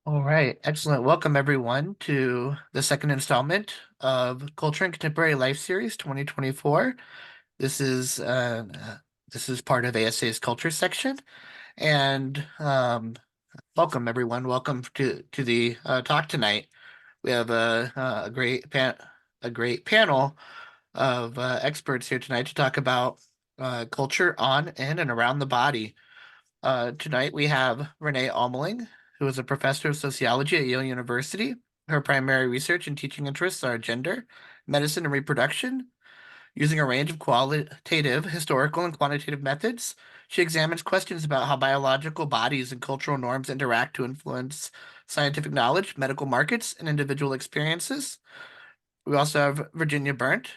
All right, excellent. Welcome everyone to the second installment of Culture and Contemporary Life Series 2024. This is uh, uh, this is part of ASA's Culture section, and welcome everyone. Welcome to the talk tonight. We have a great panel of experts here tonight to talk about culture on, in, and around the body. Tonight we have Renee Almeling, who is a professor of sociology at Yale University. Her primary research and teaching interests are gender, medicine, and reproduction. Using a range of qualitative, historical, and quantitative methods, she examines questions about how biological bodies and cultural norms interact to influence scientific knowledge, medical markets, and individual experiences. We also have Virginia Burnt,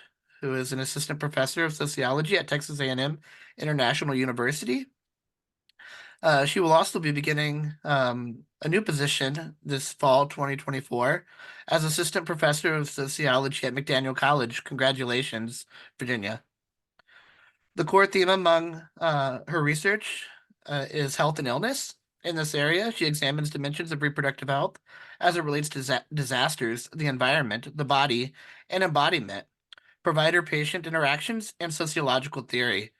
who is an assistant professor of sociology at Texas A&M International University. She will also be beginning a new position this fall 2024 as assistant professor of sociology at McDaniel College. Congratulations, Virginia. The core theme among her research is health and illness. In this area, she examines dimensions of reproductive health as it relates to disasters, the environment, the body, and embodiment, provider-patient interactions, and sociological theory.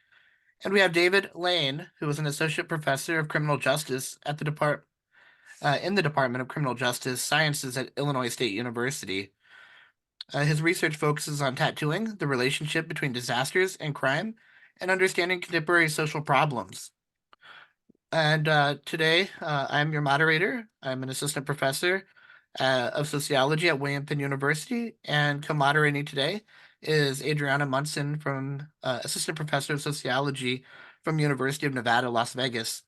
And we have David Lane, who is an associate professor of criminal justice at in the Department of Criminal Justice Sciences at Illinois State University. His research focuses on tattooing, the relationship between disasters and crime, and understanding contemporary social problems. And today, I'm your moderator. I'm an assistant professor of sociology at William Penn University, and co-moderating today is Adriana Munson from assistant professor of sociology from University of Nevada, Las Vegas.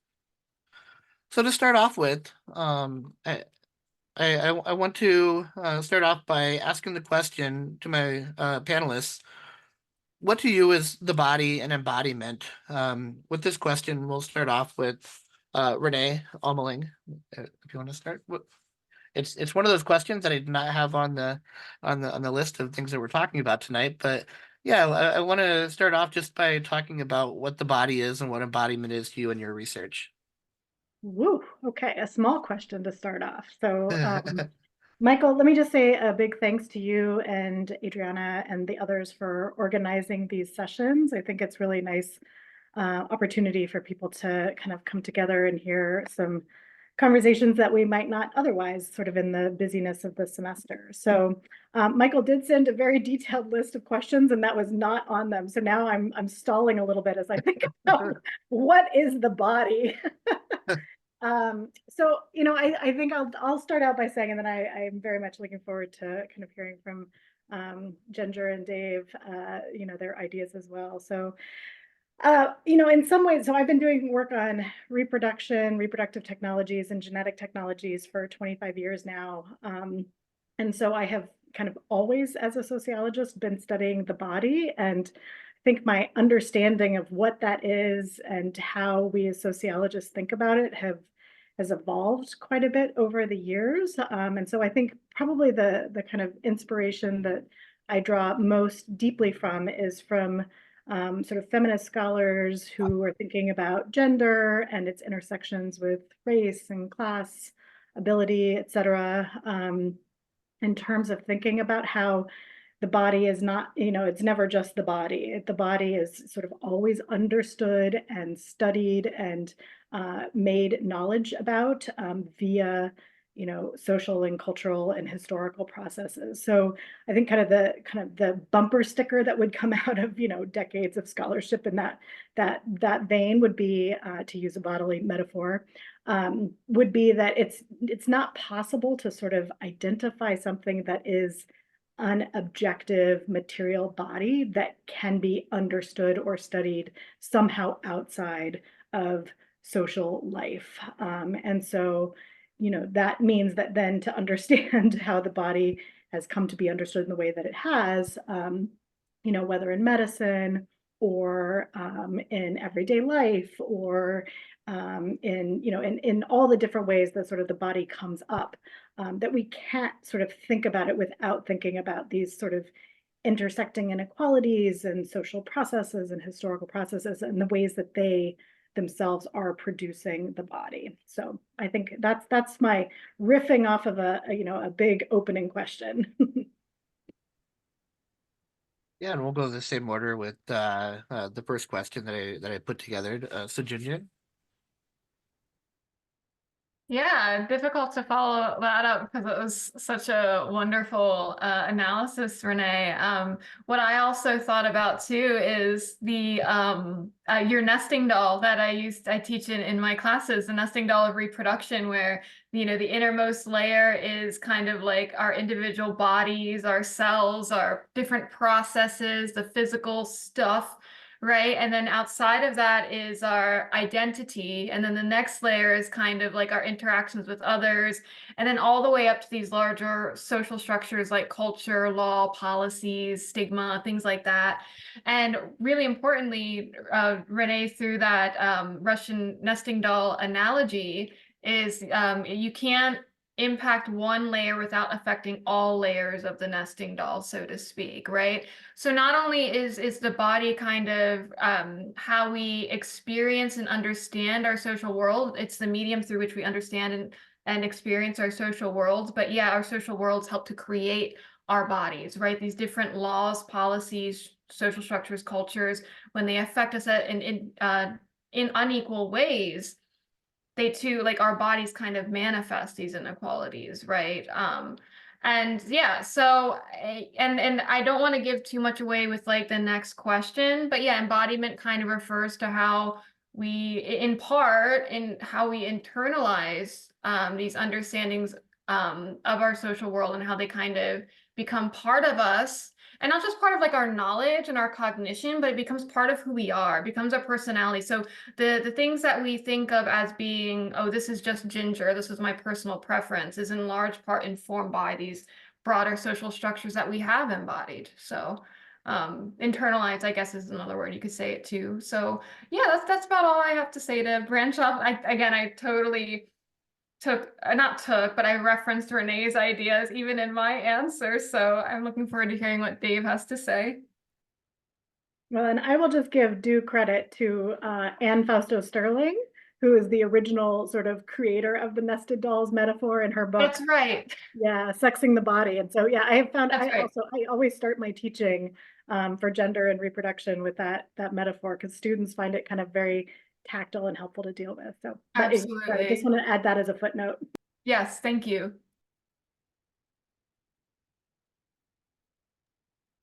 So to start off with, I want to start off by asking the question to my panelists: what to you is the body and embodiment? With this question, we'll start off with Renee Almeling. If you want to start, it's one of those questions that I did not have on the list of things that we're talking about tonight. But yeah, I want to start off just by talking about what the body is and what embodiment is to you in your research. Woo, okay, a small question to start off. Michael, let me just say a big thanks to you and Adriana and the others for organizing these sessions. I think it's really nice opportunity for people to kind of come together and hear some conversations that we might not otherwise sort of in the busyness of the semester. Michael did send a very detailed list of questions and that was not on them. So now I'm stalling a little bit as I think about what is the body? I think I'll start out by saying, and then I'm very much looking forward to kind of hearing from Ginger and Dave, their ideas as well. In some ways, so I've been doing work on reproduction, reproductive technologies, and genetic technologies for 25 years now. And so I have kind of always, as a sociologist, been studying the body. And I think my understanding of what that is and how we as sociologists think about it has evolved quite a bit over the years. And so I think probably the kind of inspiration that I draw most deeply from is from sort of feminist scholars who are thinking about gender and its intersections with race and class, ability, et cetera, in terms of thinking about how the body is not, it's never just the body. The body is sort of always understood and studied and made knowledge about via, social and cultural and historical processes. So I think kind of the bumper sticker that would come out of, decades of scholarship in that vein would be, to use a bodily metaphor, would be that it's not possible to sort of identify something that is an objective material body that can be understood or studied somehow outside of social life. That means that then to understand how the body has come to be understood in the way that it has, whether in medicine or in everyday life or in all the different ways that sort of the body comes up, that we can't sort of think about it without thinking about these sort of intersecting inequalities and social processes and historical processes and the ways that they themselves are producing the body. So I think that's my riffing off of a big opening question. Yeah, and we'll go the same order with the first question that I put together. So Junjun. Yeah, difficult to follow that up because it was such a wonderful analysis, Renee. What I also thought about too is the your nesting doll that I teach in my classes, the nesting doll of reproduction, where the innermost layer is kind of like our individual bodies, our cells, our different processes, the physical stuff. Right. And then outside of that is our identity. And then the next layer is kind of like our interactions with others. And then all the way up to these larger social structures like culture, law, policies, stigma, things like that. And really importantly, Renee, through that Russian nesting doll analogy, is you can't impact one layer without affecting all layers of the nesting doll, so to speak, right? So not only is the body kind of how we experience and understand our social world, it's the medium through which we understand and experience our social worlds, but yeah, our social worlds help to create our bodies, right? These different laws, policies, social structures, cultures, when they affect us in unequal ways, they too, like our bodies kind of manifest these inequalities, right? And yeah, so and I don't want to give too much away with like the next question, but yeah, embodiment kind of refers to how we, in part, in how we internalize these understandings of our social world and how they kind of become part of us, and not just part of like our knowledge and our cognition, but it becomes part of who we are, becomes our personality. So the things that we think of as being, oh, this is just Ginger, this is my personal preference, is in large part informed by these broader social structures that we have embodied. So internalized, I guess, is another word you could say it too. So yeah, that's about all I have to say to branch off. I totally but I referenced Renee's ideas even in my answer. So I'm looking forward to hearing what Dave has to say. Well, and I will just give due credit to Anne Fausto Sterling, who is the original sort of creator of the nested dolls metaphor in her book. That's right. Yeah, Sexing the Body. And so, yeah, I have found, That's right. I always start my teaching for gender and reproduction with that metaphor, because students find it kind of very tactile and helpful to deal with. So, but I just Absolutely. want to add that as a footnote. Yes, thank you.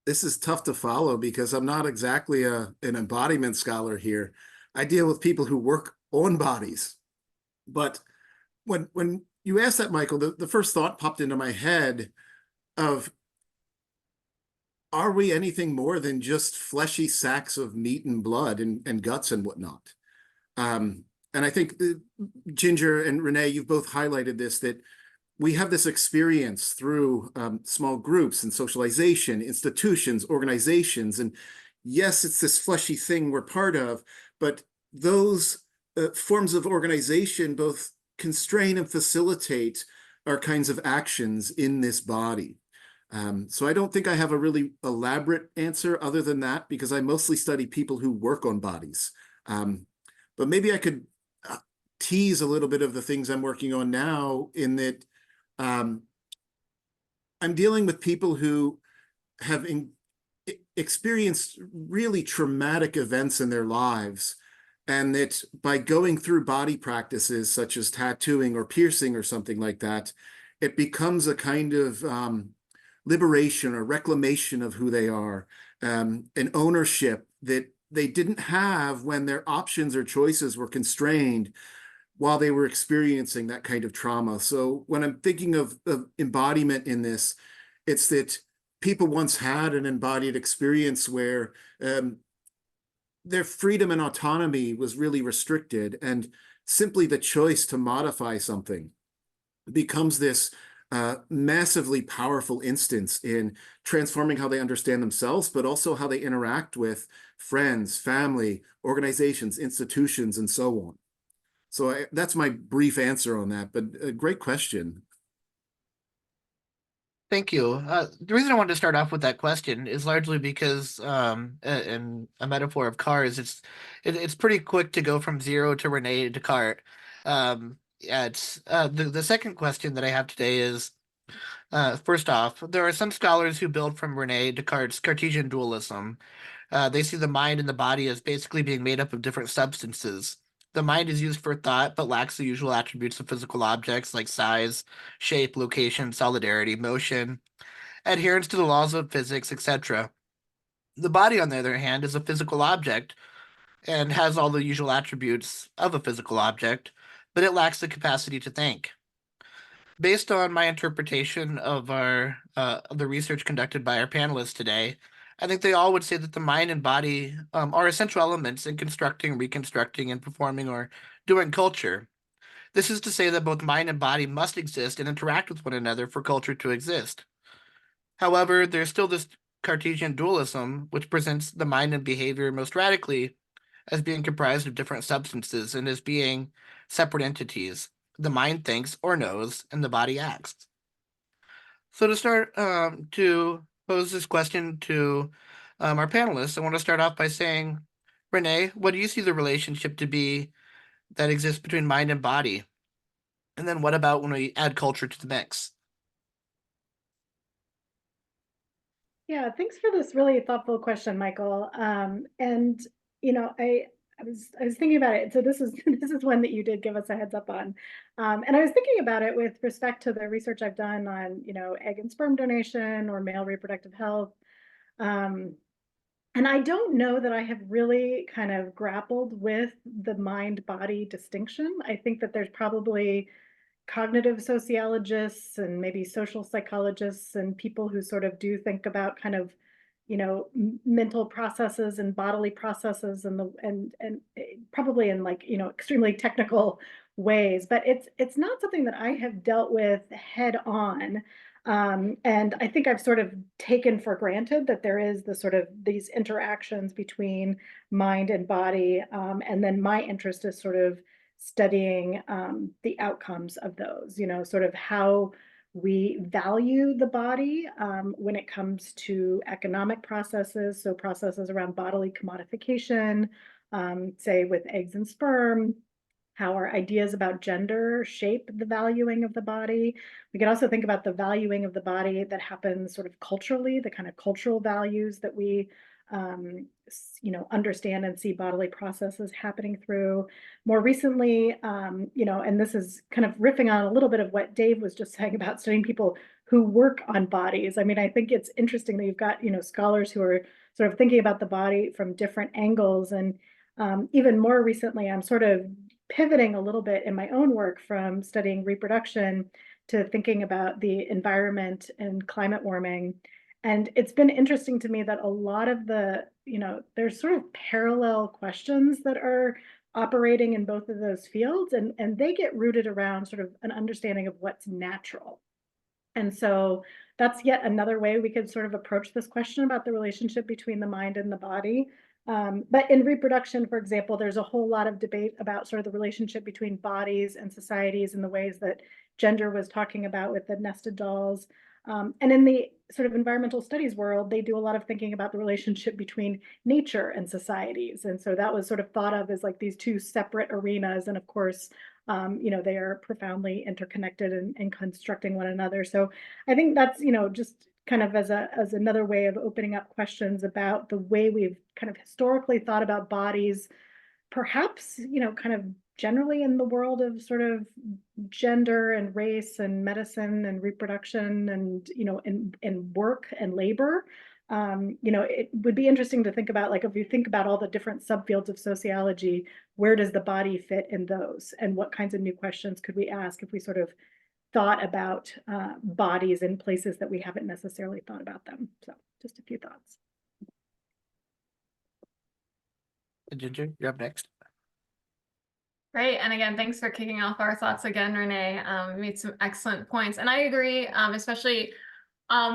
This is tough to follow because I'm not exactly an embodiment scholar here. I deal with people who work on bodies. But when you asked that, Michael, the first thought popped into my head of, are we anything more than just fleshy sacks of meat and blood and guts and whatnot? And I think Ginger and Renee, you've both highlighted this, that we have this experience through small groups and socialization, institutions, organizations. And yes, it's this fleshy thing we're part of, but those forms of organization both constrain and facilitate our kinds of actions in this body. So I don't think I have a really elaborate answer other than that, because I mostly study people who work on bodies. But maybe I could tease a little bit of the things I'm working on now, in that I'm dealing with people who have experienced really traumatic events in their lives, and that by going through body practices such as tattooing or piercing or something like that, it becomes a kind of liberation or reclamation of who they are, an ownership that they didn't have when their options or choices were constrained while they were experiencing that kind of trauma. So when I'm thinking of embodiment in this, it's that people once had an embodied experience where their freedom and autonomy was really restricted, and simply the choice to modify something becomes this massively powerful instance in transforming how they understand themselves, but also how they interact with friends, family, organizations, institutions, and so on. So that's my brief answer on that, but a great question. Thank you. The reason I wanted to start off with that question is largely because, in a metaphor of cars, it's pretty quick to go from zero to Rene Descartes. Yeah, it's the second question that I have today is, first off, there are some scholars who build from Rene Descartes' Cartesian dualism. They see the mind and the body as basically being made up of different substances. The mind is used for thought, but lacks the usual attributes of physical objects like size, shape, location, solidarity, motion, adherence to the laws of physics, etc. The body, on the other hand, is a physical object and has all the usual attributes of a physical object, but it lacks the capacity to think. Based on my interpretation of the research conducted by our panelists today, I think they all would say that the mind and body are essential elements in constructing, reconstructing, and performing or doing culture. This is to say that both mind and body must exist and interact with one another for culture to exist. However, there's still this Cartesian dualism, which presents the mind and behavior most radically as being comprised of different substances and as being separate entities. The mind thinks or knows, and the body acts. So to start to pose this question to our panelists, I want to start off by saying, Renee, what do you see the relationship to be that exists between mind and body? And then what about when we add culture to the mix? Yeah, thanks for this really thoughtful question, Michael. And you know, I was thinking about it. So this is this is one that you did give us a heads up on. And I was thinking about it with respect to the research I've done on, you know, egg and sperm donation or male reproductive health. Um, and I don't know that I have really kind of grappled with the mind-body distinction. I think that there's probably cognitive sociologists and maybe social psychologists and people who sort of do think about kind of, you know, mental processes and bodily processes and probably in like, you know, extremely technical ways, but it's not something that I have dealt with head on. And I think I've sort of taken for granted that there is the sort of these interactions between mind and body. And then my interest is sort of studying the outcomes of those, you know, sort of how we value the body when it comes to economic processes, so processes around bodily commodification, say with eggs and sperm, how our ideas about gender shape the valuing of the body. We could also think about the valuing of the body that happens sort of culturally, the kind of cultural values that we you know, understand and see bodily processes happening through. More recently, you know, and this is kind of riffing on a little bit of what Dave was just saying about studying people who work on bodies. I mean, I think it's interesting that you've got, you know, scholars who are sort of thinking about the body from different angles. And even more recently, I'm sort of pivoting a little bit in my own work from studying reproduction to thinking about the environment and climate warming. And it's been interesting to me that a lot of the, you know, there's sort of parallel questions that are operating in both of those fields, and they get rooted around sort of an understanding of what's natural. And so that's yet another way we could sort of approach this question about the relationship between the mind and the body. But in reproduction, for example, there's a whole lot of debate about sort of the relationship between bodies and societies in the ways that Gender was talking about with the nested dolls. And in the sort of environmental studies world, they do a lot of thinking about the relationship between nature and societies. And so that was sort of thought of as like these two separate arenas. And of course, you know, they are profoundly interconnected and constructing one another. So I think that's, you know, just kind of as another way of opening up questions about the way we've kind of historically thought about bodies, perhaps, you know, kind of generally in the world of sort of gender and race and medicine and reproduction and, you know, in work and labor. You know, it would be interesting to think about, like, if you think about all the different subfields of sociology, where does the body fit in those? And what kinds of new questions could we ask if we sort of thought about bodies in places that we haven't necessarily thought about them? So just a few thoughts. Ginger, you're up next. Great. And again, thanks for kicking off our thoughts again, Renee. You made some excellent points. And I agree, especially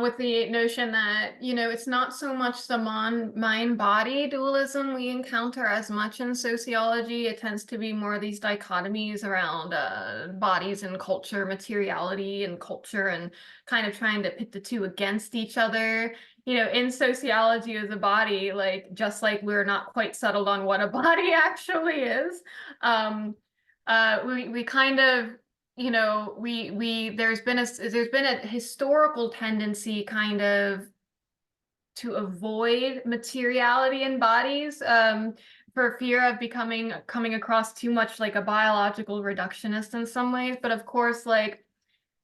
with the notion that, you know, it's not so much the mind-body dualism we encounter as much in sociology. It tends to be more these dichotomies around bodies and culture, materiality and culture, and kind of trying to pit the two against each other. You know, in sociology as a body, like just like we're not quite settled on what a body actually is, we kind of, you know, there's been a historical tendency kind of to avoid materiality in bodies, for fear of coming across too much like a biological reductionist in some ways. But of course, like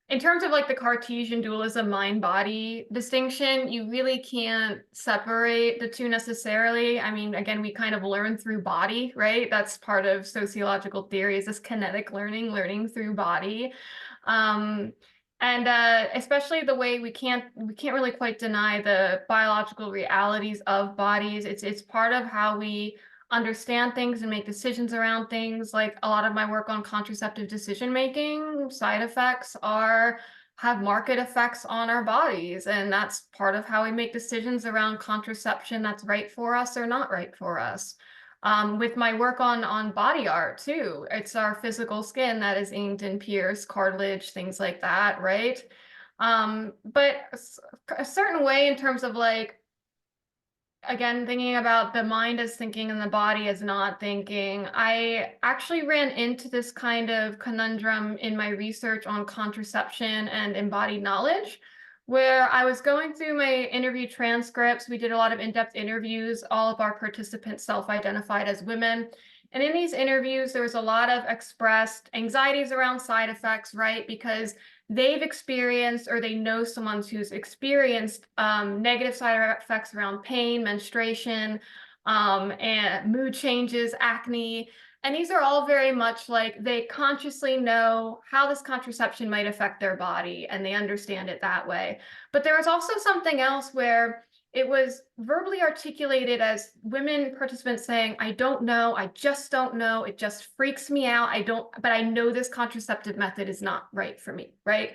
in terms of like the Cartesian dualism mind-body distinction, you really can't separate the two necessarily. I mean, again, we kind of learn through body, right? That's part of sociological theory, is this kinetic learning through body. And especially the way we can't really quite deny the biological realities of bodies. It's part of how we understand things and make decisions around things. Like a lot of my work on contraceptive decision making, side effects have market effects on our bodies, and that's part of how we make decisions around contraception that's right for us or not right for us. With my work on body art too, it's our physical skin that is inked and pierced, cartilage, things like that, right? But a certain way in terms of like, again, thinking about the mind as thinking and the body as not thinking, I actually ran into this kind of conundrum in my research on contraception and embodied knowledge, where I was going through my interview transcripts. We did a lot of in-depth interviews. All of our participants self-identified as women. And in these interviews, there was a lot of expressed anxieties around side effects, right? Because they've experienced, or they know someone who's experienced negative side effects around pain, menstruation, and mood changes, acne. And these are all very much like they consciously know how this contraception might affect their body, and they understand it that way. But there was also something else where it was verbally articulated as women participants saying, I don't know, I just don't know, it just freaks me out, but I know this contraceptive method is not right for me, right?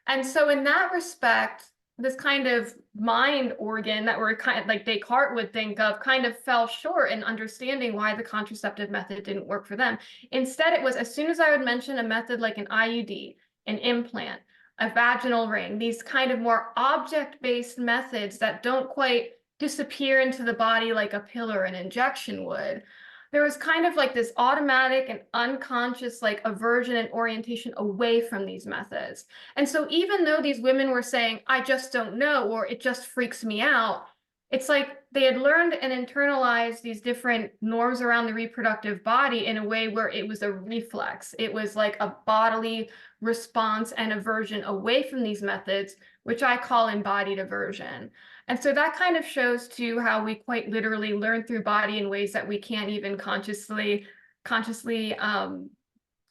And so in that respect, this kind of mind organ that we're kind of like Descartes would think of kind of fell short in understanding why the contraceptive method didn't work for them. Instead, it was as soon as I would mention a method like an IUD, an implant, a vaginal ring, these kind of more object-based methods that don't quite disappear into the body like a pill or an injection would, there was kind of like this automatic and unconscious like aversion and orientation away from these methods. And so even though these women were saying, I just don't know, or it just freaks me out, it's like they had learned and internalized these different norms around the reproductive body in a way where it was a reflex. It was like a bodily response and aversion away from these methods, which I call embodied aversion. And so that kind of shows too how we quite literally learn through body in ways that we can't even consciously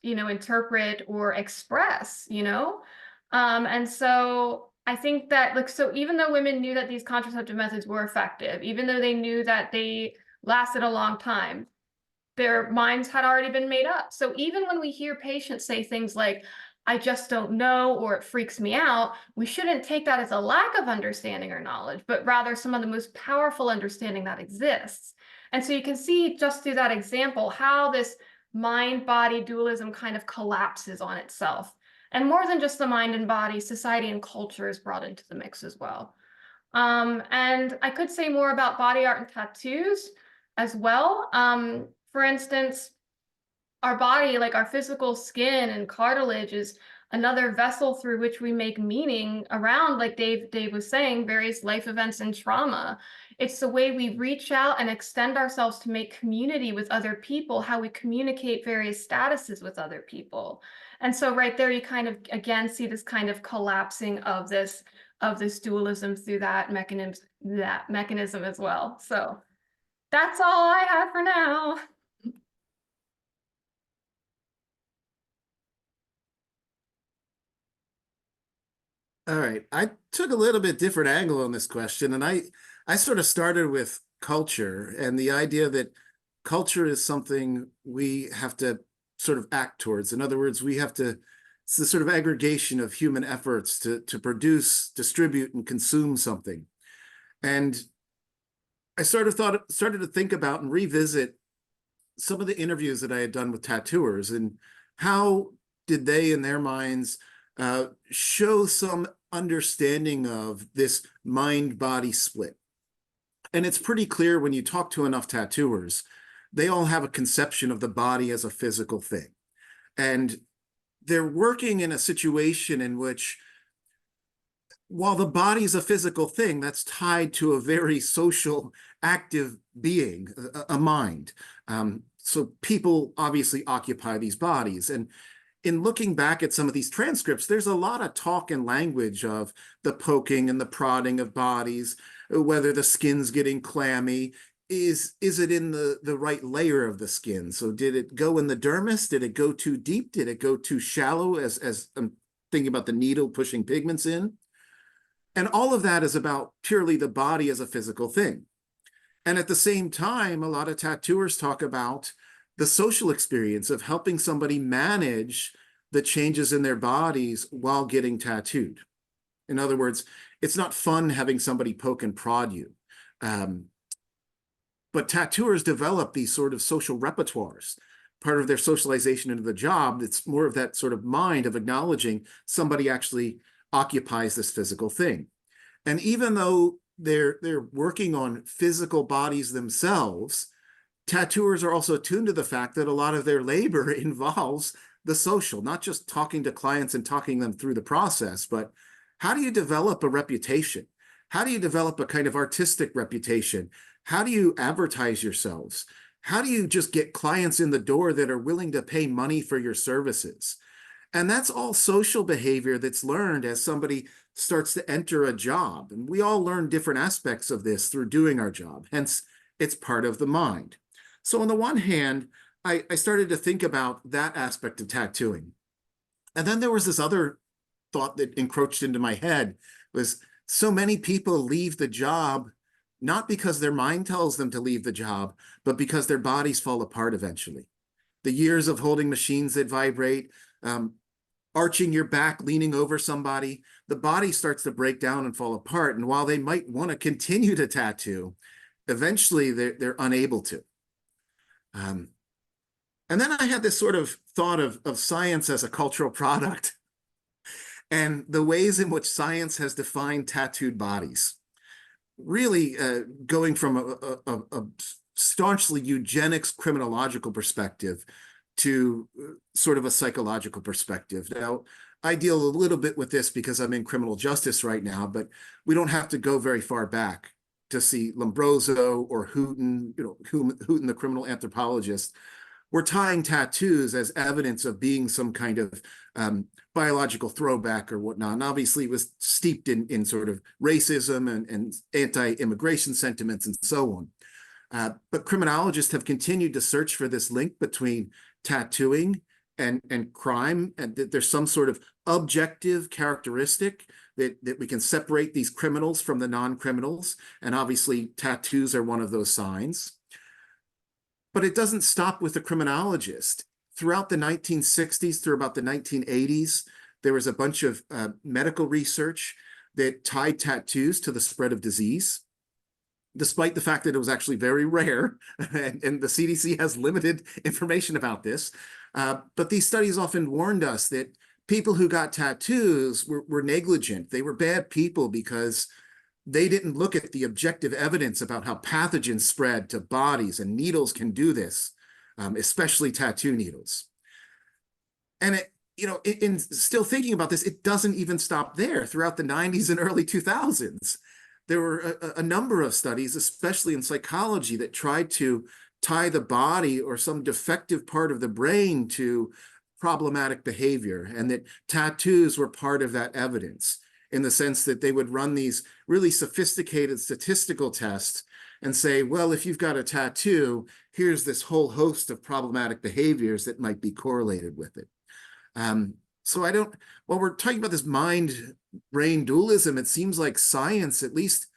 interpret or express, and so I think that, like, so even though women knew that these contraceptive methods were effective, even though they knew that they lasted a long time, their minds had already been made up. So even when we hear patients say things like, I just don't know, or it freaks me out, we shouldn't take that as a lack of understanding or knowledge, but rather some of the most powerful understanding that exists. And so you can see just through that example how this mind-body dualism kind of collapses on itself. And more than just the mind and body, society and culture is brought into the mix as well. And I could say more about body art and tattoos as well. For instance, our body, like our physical skin and cartilage, is another vessel through which we make meaning around, like Dave was saying, various life events and trauma. It's the way we reach out and extend ourselves to make community with other people, how we communicate various statuses with other people. And so right there, you kind of, again, see this kind of collapsing of this dualism through that mechanism as well. So that's all I have for now. All right. I took a little bit different angle on this question, and I sort of started with culture and the idea that culture is something we have to sort of act towards. In other words, we have to It's the sort of aggregation of human efforts to produce, distribute, and consume something. And I started to think about and revisit some of the interviews that I had done with tattooers, and how did they, in their minds, show some understanding of this mind-body split. And it's pretty clear when you talk to enough tattooers, they all have a conception of the body as a physical thing. And they're working in a situation in which, while the body is a physical thing, that's tied to a very social, active being, a mind. So people obviously occupy these bodies. And in looking back at some of these transcripts, there's a lot of talk and language of the poking and the prodding of bodies, whether the skin's getting clammy. Is it in the right layer of the skin? So did it go in the dermis? Did it go too deep? Did it go too shallow, as I'm thinking about the needle pushing pigments in? And all of that is about purely the body as a physical thing. And at the same time, a lot of tattooers talk about the social experience of helping somebody manage the changes in their bodies while getting tattooed. In other words, it's not fun having somebody poke and prod you. But tattooers develop these sort of social repertoires. Part of their socialization into the job, it's more of that sort of mind of acknowledging somebody actually occupies this physical thing. And even though they're working on physical bodies themselves, tattooers are also attuned to the fact that a lot of their labor involves the social, not just talking to clients and talking them through the process, but how do you develop a reputation? How do you develop a kind of artistic reputation? How do you advertise yourselves? How do you just get clients in the door that are willing to pay money for your services? And that's all social behavior that's learned as somebody starts to enter a job. And we all learn different aspects of this through doing our job. Hence, it's part of the mind. So on the one hand, I started to think about that aspect of tattooing. And then there was this other thought that encroached into my head, was so many people leave the job not because their mind tells them to leave the job, but because their bodies fall apart eventually. The years of holding machines that vibrate, arching your back, leaning over somebody, the body starts to break down and fall apart. And while they might want to continue to tattoo, eventually they're unable to. And then I had this sort of thought of science as a cultural product and the ways in which science has defined tattooed bodies. Really going from a staunchly eugenics criminological perspective to sort of a psychological perspective. Now, I deal a little bit with this because I'm in criminal justice right now, but we don't have to go very far back to see Lombroso or Hooton, Hooton, the criminal anthropologist. We're tying tattoos as evidence of being some kind of biological throwback or whatnot. And obviously it was steeped in sort of racism and anti-immigration sentiments and so on. But criminologists have continued to search for this link between tattooing and crime, and that there's some sort of objective characteristic that we can separate these criminals from the non-criminals. And obviously tattoos are one of those signs. But it doesn't stop with the criminologist. Throughout the 1960s through about the 1980s, there was a bunch of medical research that tied tattoos to the spread of disease, despite the fact that it was actually very rare, and the CDC has limited information about this. But these studies often warned us that people who got tattoos were negligent. They were bad people because they didn't look at the objective evidence about how pathogens spread to bodies, and needles can do this, especially tattoo needles. And in still thinking about this, it doesn't even stop there. Throughout the 90s and early 2000s, there were a number of studies, especially in psychology, that tried to tie the body or some defective part of the brain to problematic behavior, and that tattoos were part of that evidence, in the sense that they would run these really sophisticated statistical tests and say, well, if you've got a tattoo, here's this whole host of problematic behaviors that might be correlated with it. So while we're talking about this mind-brain dualism, it seems like science, at least,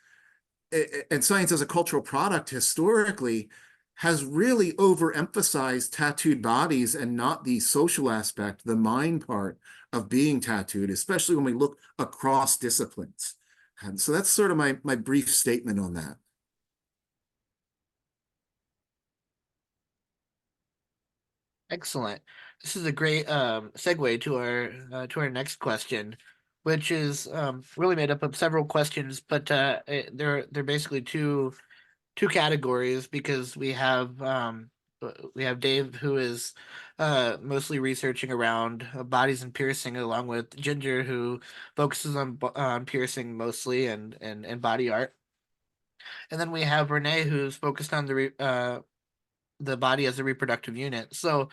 and science as a cultural product historically, has really overemphasized tattooed bodies and not the social aspect, the mind part of being tattooed, especially when we look across disciplines. And so that's sort of my brief statement on that. Excellent. This is a great segue to our next question, which is really made up of several questions, but they're basically two categories because we have Dave who is mostly researching around bodies and piercing, along with Ginger who focuses on piercing mostly and body art, and then we have Renee who's focused on the body as a reproductive unit. So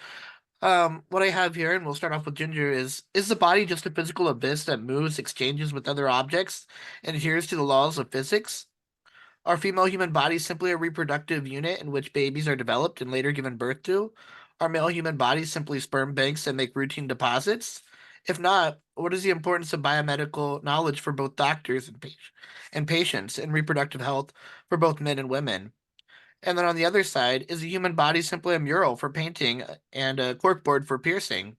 what I have here, and we'll start off with Ginger, is the body just a physical abyss that moves, exchanges with other objects, and adheres to the laws of physics? Are female human bodies simply a reproductive unit in which babies are developed and later given birth to? Are male human bodies simply sperm banks that make routine deposits? If not, what is the importance of biomedical knowledge for both doctors and patients in reproductive health for both men and women? And then on the other side, is the human body simply a mural for painting and a corkboard for piercing?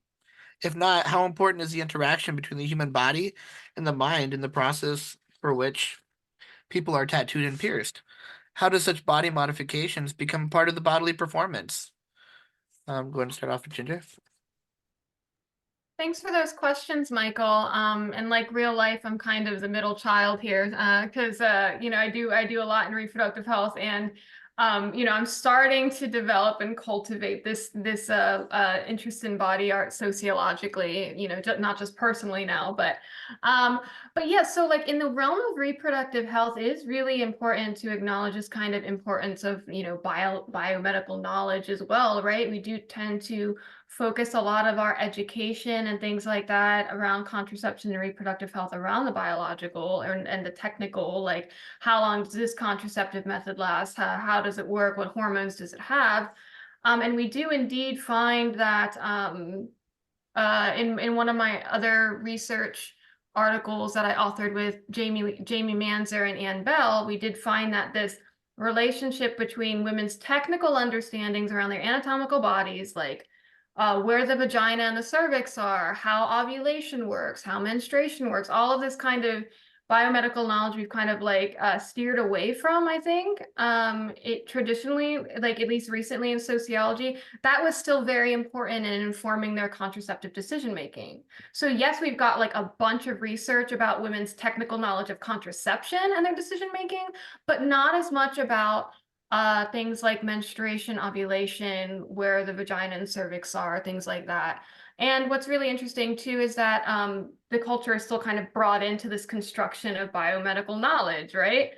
If not, how important is the interaction between the human body and the mind in the process for which people are tattooed and pierced? How does such body modifications become part of the bodily performance? I'm going to start off with Ginger. Thanks for those questions, Michael. And like real life, I'm kind of the middle child here, because you know, I do a lot in reproductive health, and you know, I'm starting to develop and cultivate this interest in body art sociologically, you know, not just personally now, but yeah, so like in the realm of reproductive health, it is really important to acknowledge this kind of importance of, you know, biomedical knowledge as well, right? We do tend to focus a lot of our education and things like that around contraception and reproductive health around the biological and the technical, like how long does this contraceptive method last? How does it work? What hormones does it have? And we do indeed find that in one of my other research articles that I authored with Jamie Manzer and Ann Bell, we did find that this relationship between women's technical understandings around their anatomical bodies, like where the vagina and the cervix are, how ovulation works, how menstruation works, all of this kind of biomedical knowledge we've kind of like steered away from, I think. It traditionally, like at least recently in sociology, that was still very important in informing their contraceptive decision making. So yes, we've got like a bunch of research about women's technical knowledge of contraception and their decision making, but not as much about things like menstruation, ovulation, where the vagina and cervix are, things like that. And what's really interesting too is that the culture is still kind of brought into this construction of biomedical knowledge, right?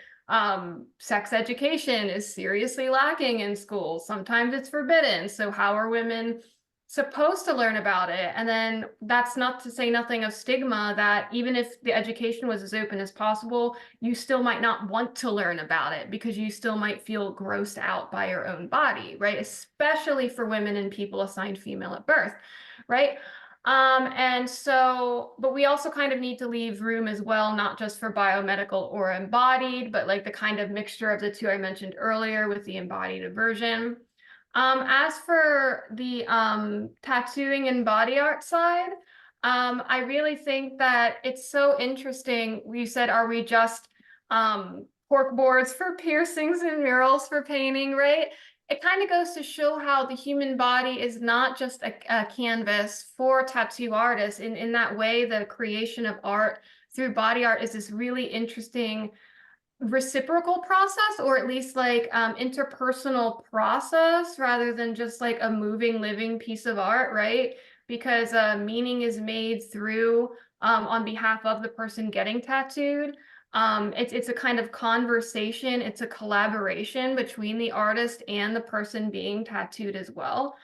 Sex education is seriously lacking in schools. Sometimes it's forbidden. So how are women supposed to learn about it? And then that's not to say nothing of stigma, that even if the education was as open as possible, you still might not want to learn about it because you still might feel grossed out by your own body, right? Especially for women and people assigned female at birth, right? And so, but we also kind of need to leave room as well, not just for biomedical or embodied, but like the kind of mixture of the two I mentioned earlier with the embodied aversion. As for the tattooing and body art side, I really think that it's so interesting. We said, are we just cork boards for piercings and murals for painting, right? It kind of goes to show how the human body is not just a canvas for tattoo artists. In that way, the creation of art through body art is this really interesting reciprocal process, or at least like interpersonal process, rather than just like a moving, living piece of art, right? Because meaning is made through on behalf of the person getting tattooed. It's a kind of conversation, it's a collaboration between the artist and the person being tattooed as well.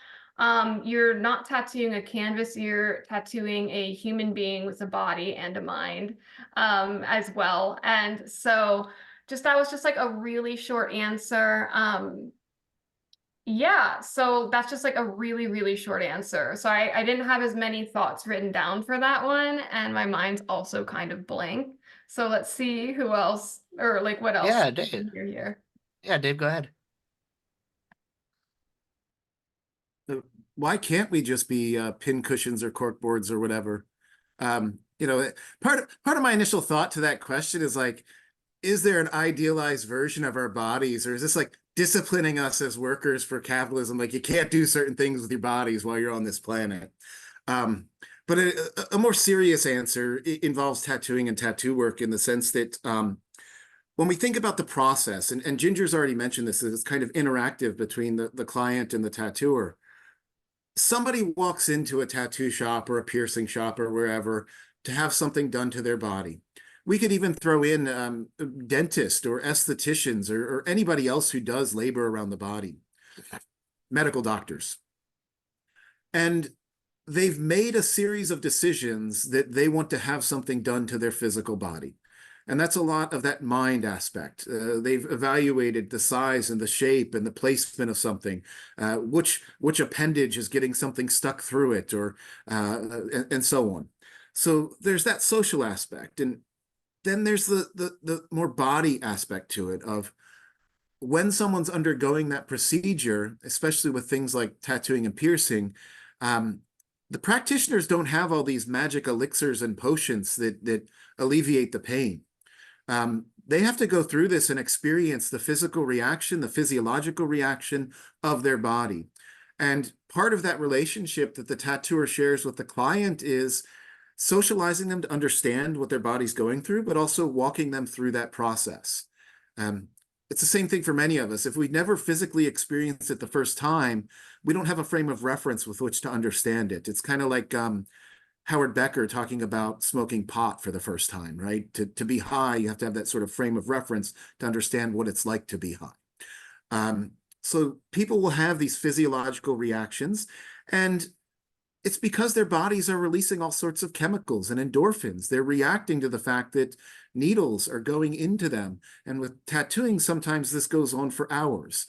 You're not tattooing a canvas, you're tattooing a human being with a body and a mind as well. And so that was just like a really short answer. Yeah, so that's just like a really, really short answer. So I didn't have as many thoughts written down for that one, and my mind's also kind of blank. So let's see who else, or like what else Yeah, we can Dave. hear here. Yeah, Dave, go ahead. why can't we just be pin cushions or cork boards or whatever? Part of my initial thought to that question is like, is there an idealized version of our bodies, or is this like disciplining us as workers for capitalism? Like you can't do certain things with your bodies while you're on this planet. But a more serious answer involves tattooing and tattoo work in the sense that when we think about the process, and Ginger's already mentioned this, it's kind of interactive between the client and the tattooer. Somebody walks into a tattoo shop or a piercing shop or wherever to have something done to their body. We could even throw in dentists or estheticians or anybody else who does labor around the body, medical doctors. And they've made a series of decisions that they want to have something done to their physical body. And that's a lot of that mind aspect. They've evaluated the size and the shape and the placement of something, which appendage is getting something stuck through it, or and so on. So there's that social aspect, and then there's the more body aspect to it of when someone's undergoing that procedure, especially with things like tattooing and piercing. The practitioners don't have all these magic elixirs and potions that alleviate the pain. They have to go through this and experience the physical reaction, the physiological reaction of their body. And part of that relationship that the tattooer shares with the client is socializing them to understand what their body's going through, but also walking them through that process. It's the same thing for many of us. If we've never physically experienced it the first time, we don't have a frame of reference with which to understand it. It's kind of like Howard Becker talking about smoking pot for the first time, right? To be high, you have to have that sort of frame of reference to understand what it's like to be high. So people will have these physiological reactions, and it's because their bodies are releasing all sorts of chemicals and endorphins. They're reacting to the fact that needles are going into them. And with tattooing, sometimes this goes on for hours.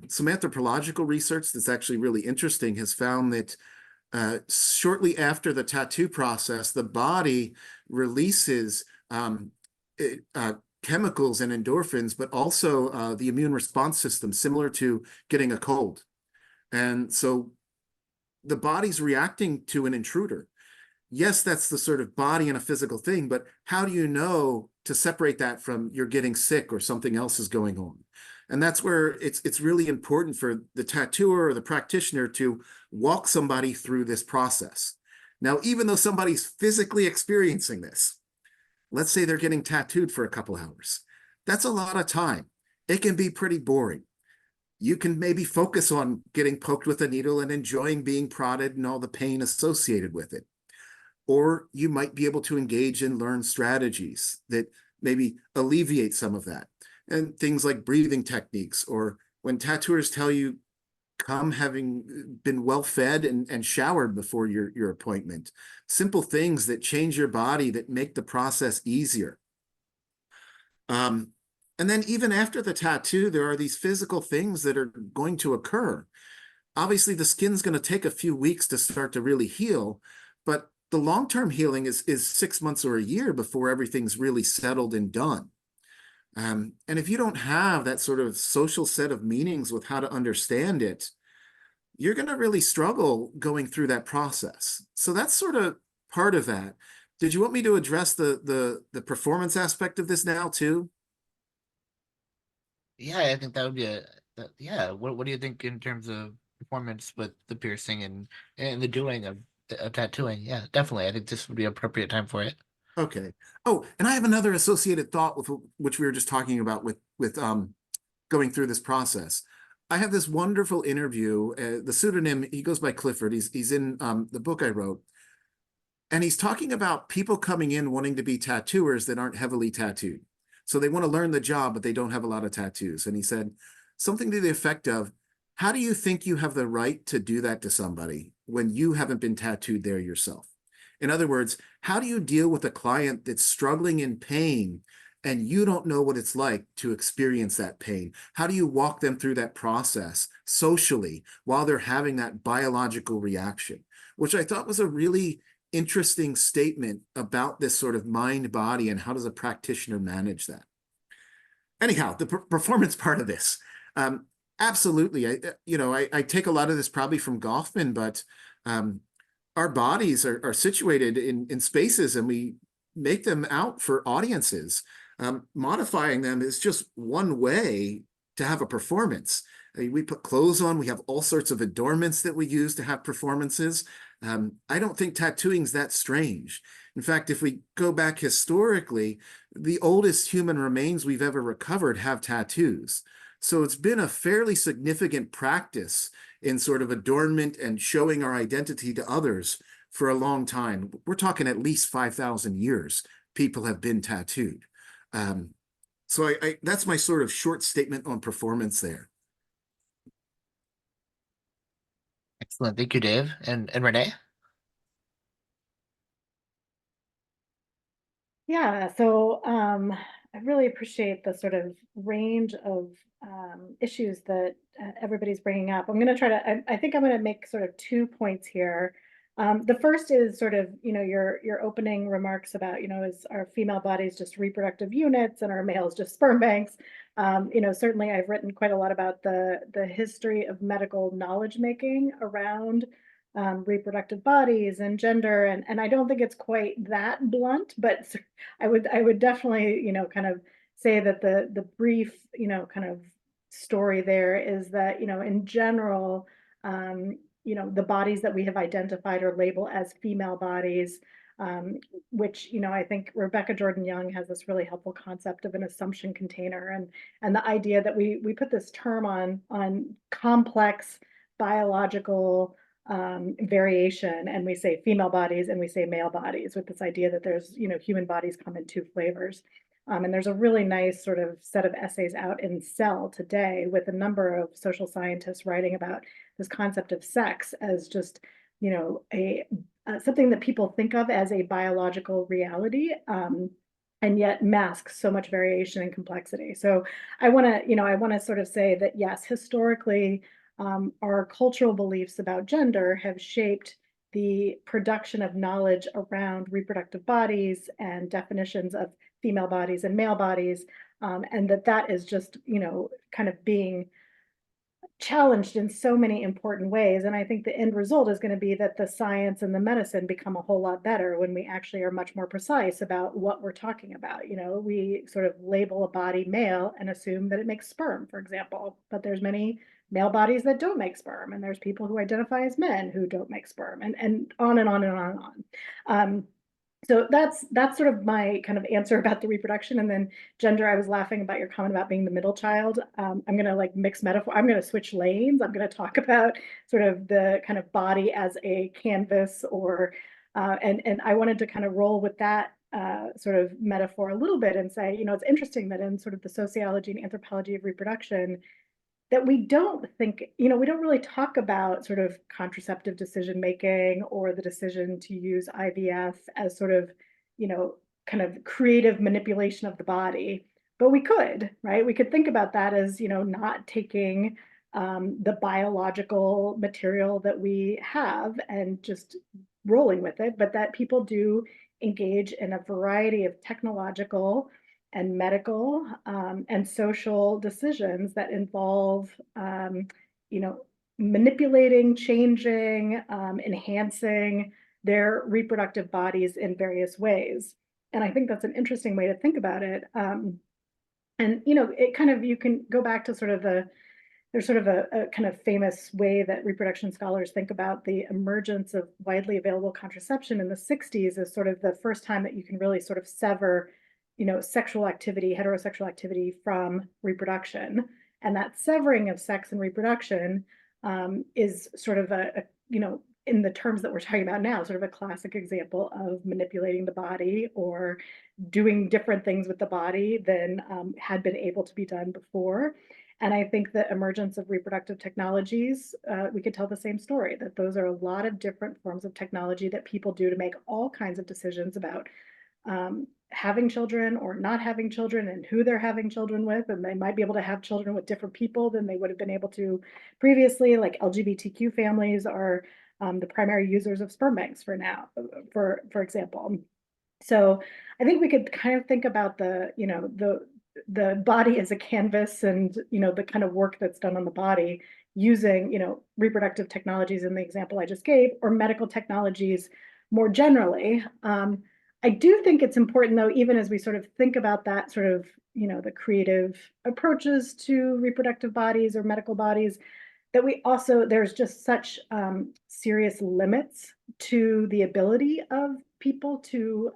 Some anthropological research that's actually really interesting has found that shortly after the tattoo process, the body releases chemicals and endorphins, but also the immune response system, similar to getting a cold. And so the body's reacting to an intruder. Yes, that's the sort of body and a physical thing, but how do you know to separate that from you're getting sick or something else is going on? And that's where it's really important for the tattooer or the practitioner to walk somebody through this process. Now, even though somebody's physically experiencing this, let's say they're getting tattooed for a couple hours, that's a lot of time. It can be pretty boring. You can maybe focus on getting poked with a needle and enjoying being prodded and all the pain associated with it. Or you might be able to engage and learn strategies that maybe alleviate some of that. And things like breathing techniques, or when tattooers tell you, come having been well fed and showered before your appointment. Simple things that change your body, that make the process easier. And then even after the tattoo, there are these physical things that are going to occur. Obviously, the skin's going to take a few weeks to start to really heal, but the long-term healing is 6 months or a year before everything's really settled and done. And if you don't have that sort of social set of meanings with how to understand it, you're going to really struggle going through that process. So that's sort of part of that. Did you want me to address the performance aspect of this now too? Yeah, I think that would be yeah. What do you think in terms of performance with the piercing and the doing of tattooing? Yeah, definitely. I think this would be appropriate time for it. Okay. Oh, and I have another associated thought with which we were just talking about with going through this process. I have this wonderful interview. The pseudonym, he goes by Clifford. He's in the book I wrote, and he's talking about people coming in wanting to be tattooers that aren't heavily tattooed. So they want to learn the job, but they don't have a lot of tattoos. And he said something to the effect of, how do you think you have the right to do that to somebody when you haven't been tattooed there yourself? In other words, how do you deal with a client that's struggling in pain and you don't know what it's like to experience that pain? How do you walk them through that process socially while they're having that biological reaction? Which I thought was a really interesting statement about this sort of mind body and how does a practitioner manage that. Anyhow, the performance part of this. Absolutely. I take a lot of this probably from Goffman, but our bodies are situated in spaces and we make them out for audiences. Modifying them is just one way to have a performance. We put clothes on, we have all sorts of adornments that we use to have performances. I don't think tattooing's that strange. In fact, if we go back historically, the oldest human remains we've ever recovered have tattoos. So it's been a fairly significant practice in sort of adornment and showing our identity to others for a long time. We're talking at least 5,000 years people have been tattooed. So that's my sort of short statement on performance there. Excellent. Thank you, Dave. And Renee? Yeah, so I really appreciate the sort of range of issues that everybody's bringing up. I'm going to try to, I think I'm going to make sort of 2 points here. The first is sort of, your opening remarks about, is our female bodies just reproductive units and our males just sperm banks? Certainly I've written quite a lot about the history of medical knowledge making around reproductive bodies and gender, and I don't think it's quite that blunt, but I would definitely, kind of say that the brief, kind of story there is that, in general, the bodies that we have identified or labeled as female bodies, which, I think Rebecca Jordan-Young has this really helpful concept of an assumption container, and the idea that we put this term on complex biological variation, and we say female bodies and we say male bodies, with this idea that there's, human bodies come in 2 flavors. And there's a really nice sort of set of essays out in Cell today with a number of social scientists writing about this concept of sex as just, something that people think of as a biological reality, and yet masks so much variation and complexity. So I want to sort of say that, yes, historically, our cultural beliefs about gender have shaped the production of knowledge around reproductive bodies and definitions of female bodies and male bodies, and that is just, kind of being challenged in so many important ways. And I think the end result is going to be that the science and the medicine become a whole lot better when we actually are much more precise about what we're talking about. We sort of label a body male and assume that it makes sperm, for example, but there's many male bodies that don't make sperm, and there's people who identify as men who don't make sperm, and on and on and on and on. So that's sort of my kind of answer about the reproduction. And then gender, I was laughing about your comment about being the middle child. I'm going to like mix metaphor. I'm going to switch lanes. I'm going to talk about sort of the kind of body as a canvas, or and I wanted to kind of roll with that sort of metaphor a little bit and say, it's interesting that in sort of the sociology and anthropology of reproduction, that we don't think, we don't really talk about sort of contraceptive decision making or the decision to use IVF as sort of, kind of creative manipulation of the body. But we could, right? We could think about that as, not taking the biological material that we have and just rolling with it, but that people do engage in a variety of technological and medical and social decisions that involve, manipulating, changing, enhancing their reproductive bodies in various ways. And I think that's an interesting way to think about it. And, it kind of, you can go back to sort of there's sort of a kind of famous way that reproduction scholars think about the emergence of widely available contraception in the 60s as sort of the first time that you can really sort of sever sexual activity, heterosexual activity from reproduction. And that severing of sex and reproduction is sort of in the terms that we're talking about now, sort of a classic example of manipulating the body or doing different things with the body than had been able to be done before. And I think the emergence of reproductive technologies, we could tell the same story, that those are a lot of different forms of technology that people do to make all kinds of decisions about having children or not having children and who they're having children with. And they might be able to have children with different people than they would have been able to previously. Like LGBTQ families are the primary users of sperm banks for example. So I think we could kind of think about the the body as a canvas and, the kind of work that's done on the body using, reproductive technologies in the example I just gave, or medical technologies more generally. I do think it's important though, even as we sort of think about that sort of, the creative approaches to reproductive bodies or medical bodies, that we also, there's just such serious limits to the ability of people to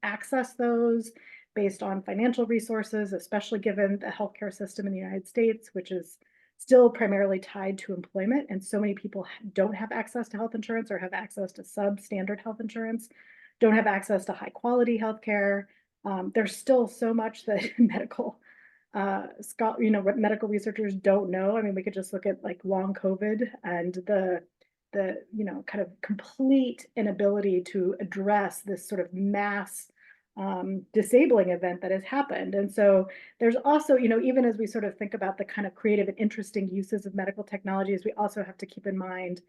access those based on financial resources, especially given the healthcare system in the United States, which is still primarily tied to employment. And so many people don't have access to health insurance or have access to substandard health insurance, don't have access to high quality healthcare. There's still so much that what medical researchers don't know. I mean, we could just look at like long COVID and the kind of complete inability to address this sort of mass disabling event that has happened. And so there's also, even as we sort of think about the kind of creative and interesting uses of medical technologies, we also have to keep in mind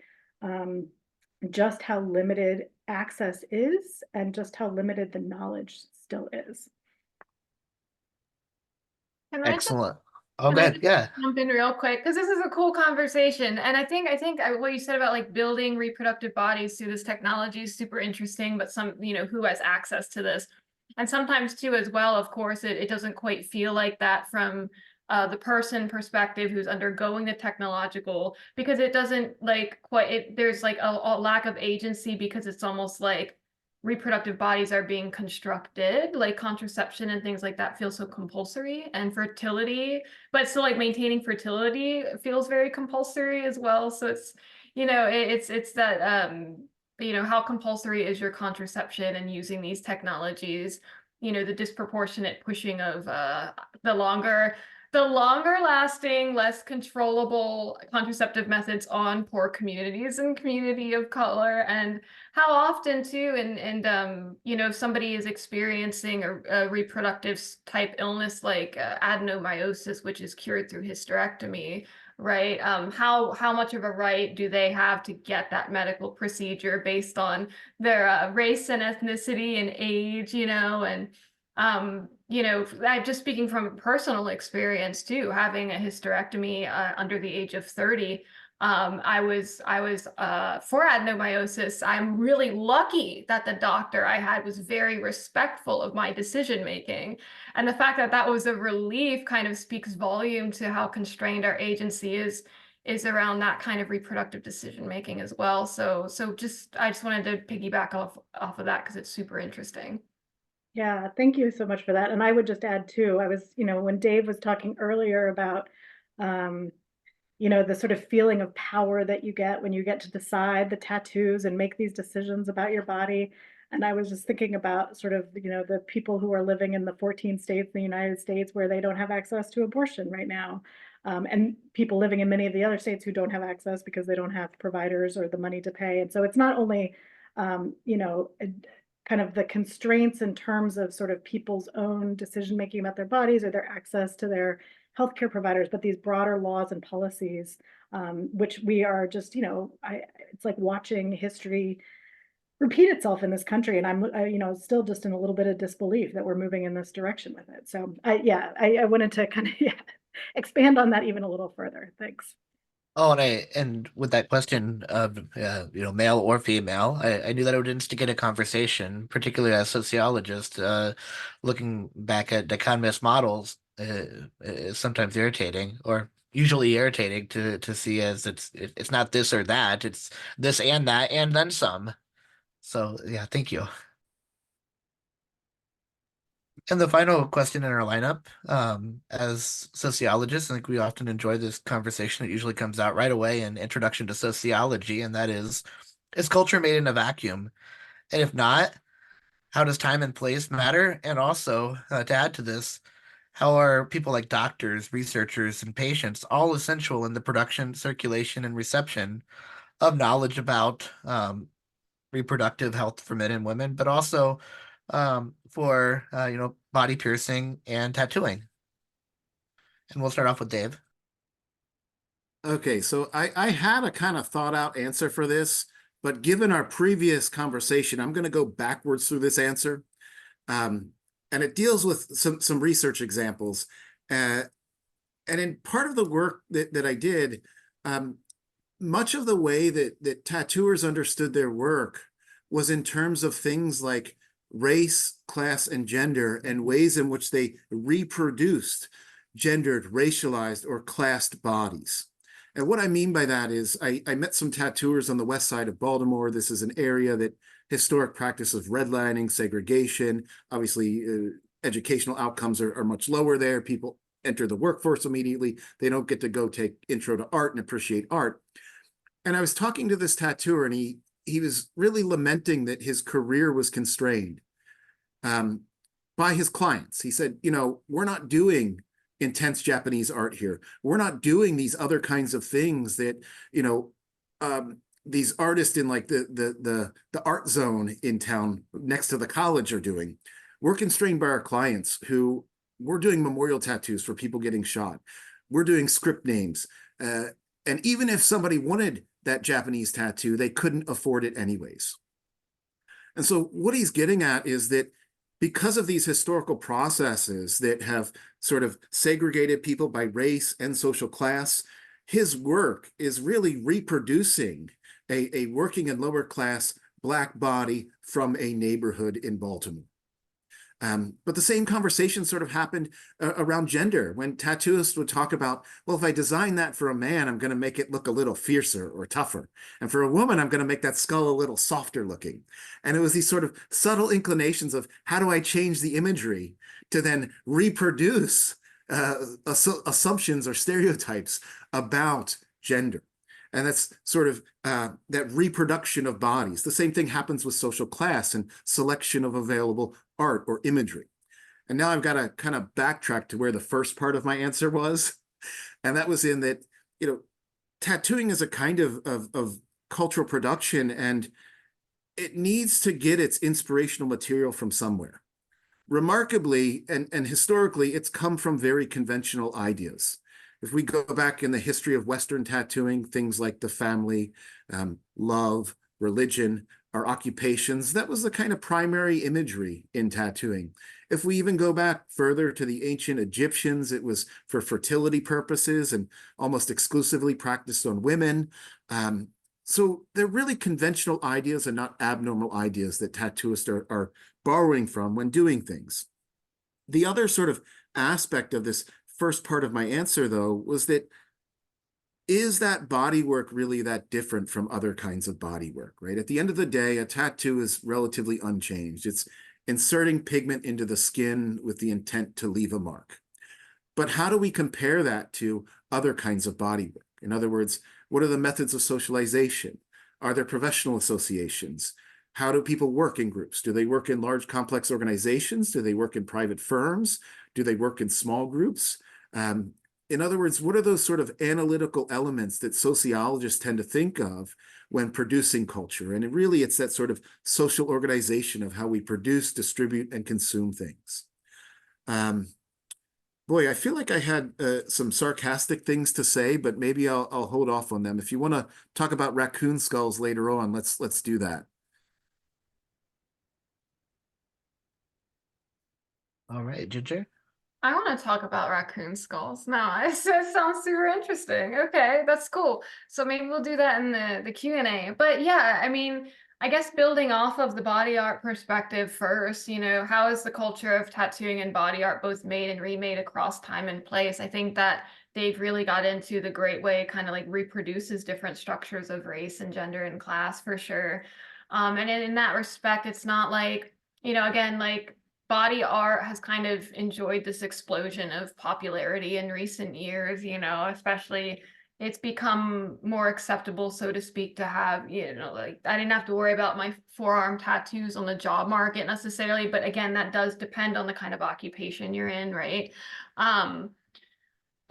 just how limited access is and just how limited the knowledge still is. Can I just Excellent. Oh, Can I good. Yeah. jump in real quick? Because this is a cool conversation. And I think what you said about like building reproductive bodies through this technology is super interesting, but who has access to this? And sometimes too, as well, of course, it doesn't quite feel like that from the person perspective who's undergoing the technological, because it doesn't like there's like a lack of agency, because it's almost like reproductive bodies are being constructed, like contraception and things like that feel so compulsory, and fertility, but still like maintaining fertility feels very compulsory as well. So it's, it's that, how compulsory is your contraception and using these technologies, the disproportionate pushing of the longer lasting, less controllable contraceptive methods on poor communities and community of color. And how often too, and if somebody is experiencing a reproductive type illness like adenomyosis, which is cured through hysterectomy, right? How much of a right do they have to get that medical procedure based on their race and ethnicity and age, and just speaking from personal experience too, having a hysterectomy under the age of 30, I was for adenomyosis. I'm really lucky that the doctor I had was very respectful of my decision making, and the fact that that was a relief kind of speaks volume to how constrained our agency is around that kind of reproductive decision making as well. So I just wanted to piggyback off of that because it's super interesting. Yeah, thank you so much for that. And I would just add too, I was, when Dave was talking earlier about, the sort of feeling of power that you get when you get to decide the tattoos and make these decisions about your body. And I was just thinking about sort of, the people who are living in the 14 states in the United States where they don't have access to abortion right now. And people living in many of the other states who don't have access because they don't have providers or the money to pay. And so it's not only, kind of the constraints in terms of sort of people's own decision making about their bodies or their access to their healthcare providers, but these broader laws and policies, which we are just, it's like watching history repeat itself in this country. And I'm still just in a little bit of disbelief that we're moving in this direction with it. So I wanted to kind of expand on that even a little further. Thanks. Oh, and with that question of male or female, I knew that it would instigate a conversation, particularly as a sociologist, looking back at dichotomous models is sometimes irritating, or usually irritating to see, as it's not this or that, it's this and that and then some. So yeah, thank you. And the final question in our lineup, as sociologists, I think we often enjoy this conversation. It usually comes out right away in Introduction to Sociology, and that is culture made in a vacuum? And if not, how does time and place matter? And also, to add to this, how are people like doctors, researchers, and patients all essential in the production, circulation, and reception of knowledge about reproductive health for men and women, but also for body piercing and tattooing. And we'll start off with Dave. Okay, so I had a kind of thought out answer for this, but given our previous conversation, I'm going to go backwards through this answer. and it deals with some research examples. And in part of the work that I did, much of the way that tattooers understood their work was in terms of things like race, class, and gender, and ways in which they reproduced gendered, racialized, or classed bodies. And what I mean by that is I met some tattooers on the west side of Baltimore. This is an area that historic practice of redlining, segregation, obviously educational outcomes are much lower there. People enter the workforce immediately. They don't get to go take intro to art and appreciate art. And I was talking to this tattooer, and he was really lamenting that his career was constrained by his clients. He said, we're not doing intense Japanese art here. We're not doing these other kinds of things that, these artists in like the art zone in town next to the college are doing. We're constrained by our clients who we're doing memorial tattoos for people getting shot. We're doing script names. And even if somebody wanted that Japanese tattoo, they couldn't afford it anyways. And so what he's getting at is that because of these historical processes that have sort of segregated people by race and social class, his work is really reproducing a working and lower class Black body from a neighborhood in Baltimore. But the same conversation sort of happened around gender when tattooists would talk about, well, if I design that for a man, I'm going to make it look a little fiercer or tougher. And for a woman, I'm going to make that skull a little softer looking. And it was these sort of subtle inclinations of how do I change the imagery to then reproduce assumptions or stereotypes about gender. And that's sort of that reproduction of bodies. The same thing happens with social class and selection of available art or imagery. And now I've got to kind of backtrack to where the first part of my answer was. And that was in that, tattooing is a kind of cultural production, and it needs to get its inspirational material from somewhere. Remarkably, and historically, it's come from very conventional ideas. If we go back in the history of Western tattooing, things like the family, love, religion, our occupations, that was the kind of primary imagery in tattooing. If we even go back further to the ancient Egyptians, it was for fertility purposes and almost exclusively practiced on women. So they're really conventional ideas and not abnormal ideas that tattooists are borrowing from when doing things. The other sort of aspect of this first part of my answer, though, was that is that body work really that different from other kinds of body work, right? At the end of the day, a tattoo is relatively unchanged. It's inserting pigment into the skin with the intent to leave a mark. But how do we compare that to other kinds of body work? In other words, what are the methods of socialization? Are there professional associations? How do people work in groups? Do they work in large, complex organizations? Do they work in private firms? Do they work in small groups? In other words, what are those sort of analytical elements that sociologists tend to think of when producing culture? And it's that sort of social organization of how we produce, distribute, and consume things. Boy, I feel like I had some sarcastic things to say, but maybe I'll hold off on them. If you want to talk about raccoon skulls later on, let's do that. All right, Ginger. I want to talk about raccoon skulls. No, it sounds super interesting. Okay, that's cool. So maybe we'll do that in the Q&A. But yeah, I mean, I guess building off of the body art perspective first, how is the culture of tattooing and body art both made and remade across time and place? I think that they've really got into the great way, kind of like reproduces different structures of race and gender and class for sure. And in that respect, it's not like, again, like body art has kind of enjoyed this explosion of popularity in recent years, especially it's become more acceptable, so to speak, to have, like I didn't have to worry about my forearm tattoos on the job market necessarily. But again, that does depend on the kind of occupation you're in, right?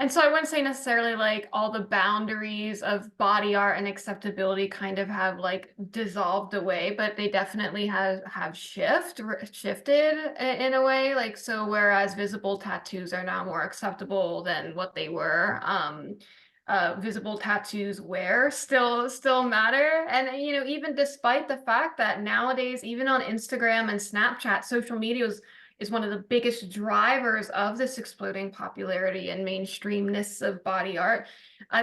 And so I wouldn't say necessarily like all the boundaries of body art and acceptability kind of have like dissolved away, but they definitely have shifted in a way. Like, so whereas visible tattoos are now more acceptable than what they were, visible tattoos still matter. And, even despite the fact that nowadays, even on Instagram and Snapchat, social media is one of the biggest drivers of this exploding popularity and mainstreamness of body art.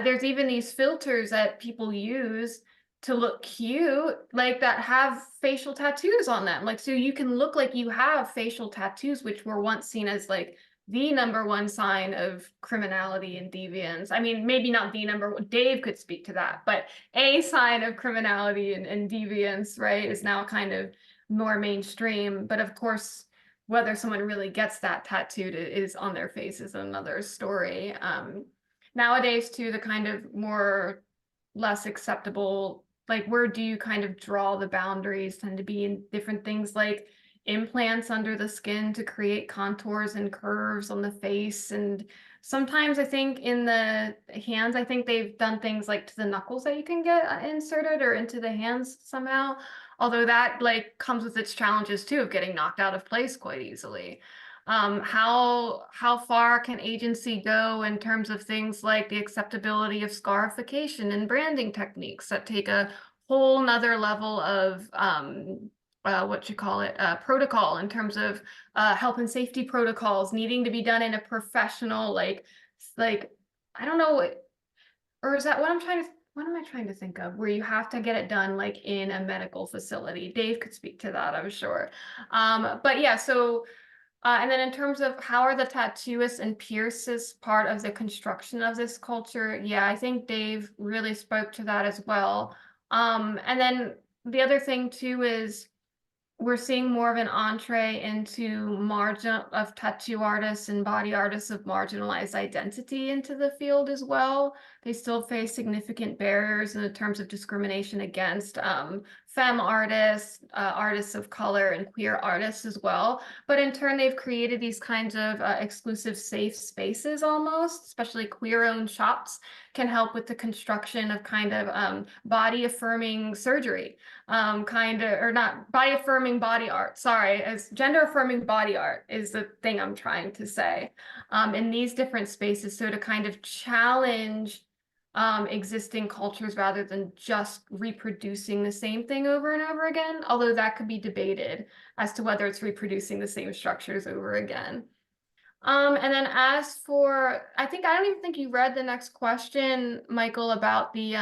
There's even these filters that people use to look cute, like that have facial tattoos on them. Like, so you can look like you have facial tattoos, which were once seen as like the #1 sign of criminality and deviance. I mean, maybe not the #1, Dave could speak to that, but a sign of criminality and deviance, right, is now kind of more mainstream. But of course, whether someone really gets that tattooed is on their face is another story. Nowadays, too, the kind of more less acceptable, like where do you kind of draw the boundaries, tend to be in different things like implants under the skin to create contours and curves on the face. And sometimes I think in the hands, I think they've done things like to the knuckles that you can get inserted or into the hands somehow. Although that like comes with its challenges too of getting knocked out of place quite easily. How far can agency go in terms of things like the acceptability of scarification and branding techniques that take a whole nother level of protocol in terms of health and safety protocols needing to be done in a professional, like I don't know, or is that what am I trying to think of, where you have to get it done like in a medical facility? Dave could speak to that, I'm sure. But yeah, so and then in terms of how are the tattooists and piercists part of the construction of this culture? Yeah, I think Dave really spoke to that as well. And then the other thing too is we're seeing more of an entree into margin of tattoo artists and body artists of marginalized identity into the field as well. They still face significant barriers in terms of discrimination against femme artists, artists of color, and queer artists as well. But in turn, they've created these kinds of exclusive safe spaces almost, especially queer-owned shops can help with the construction of kind of body-affirming surgery. Or not body affirming body art, sorry, as gender affirming body art is the thing I'm trying to say, in these different spaces. So to kind of challenge existing cultures rather than just reproducing the same thing over and over again, although that could be debated as to whether it's reproducing the same structures over again. And then as for, I don't even think you read the next question, Michael, about the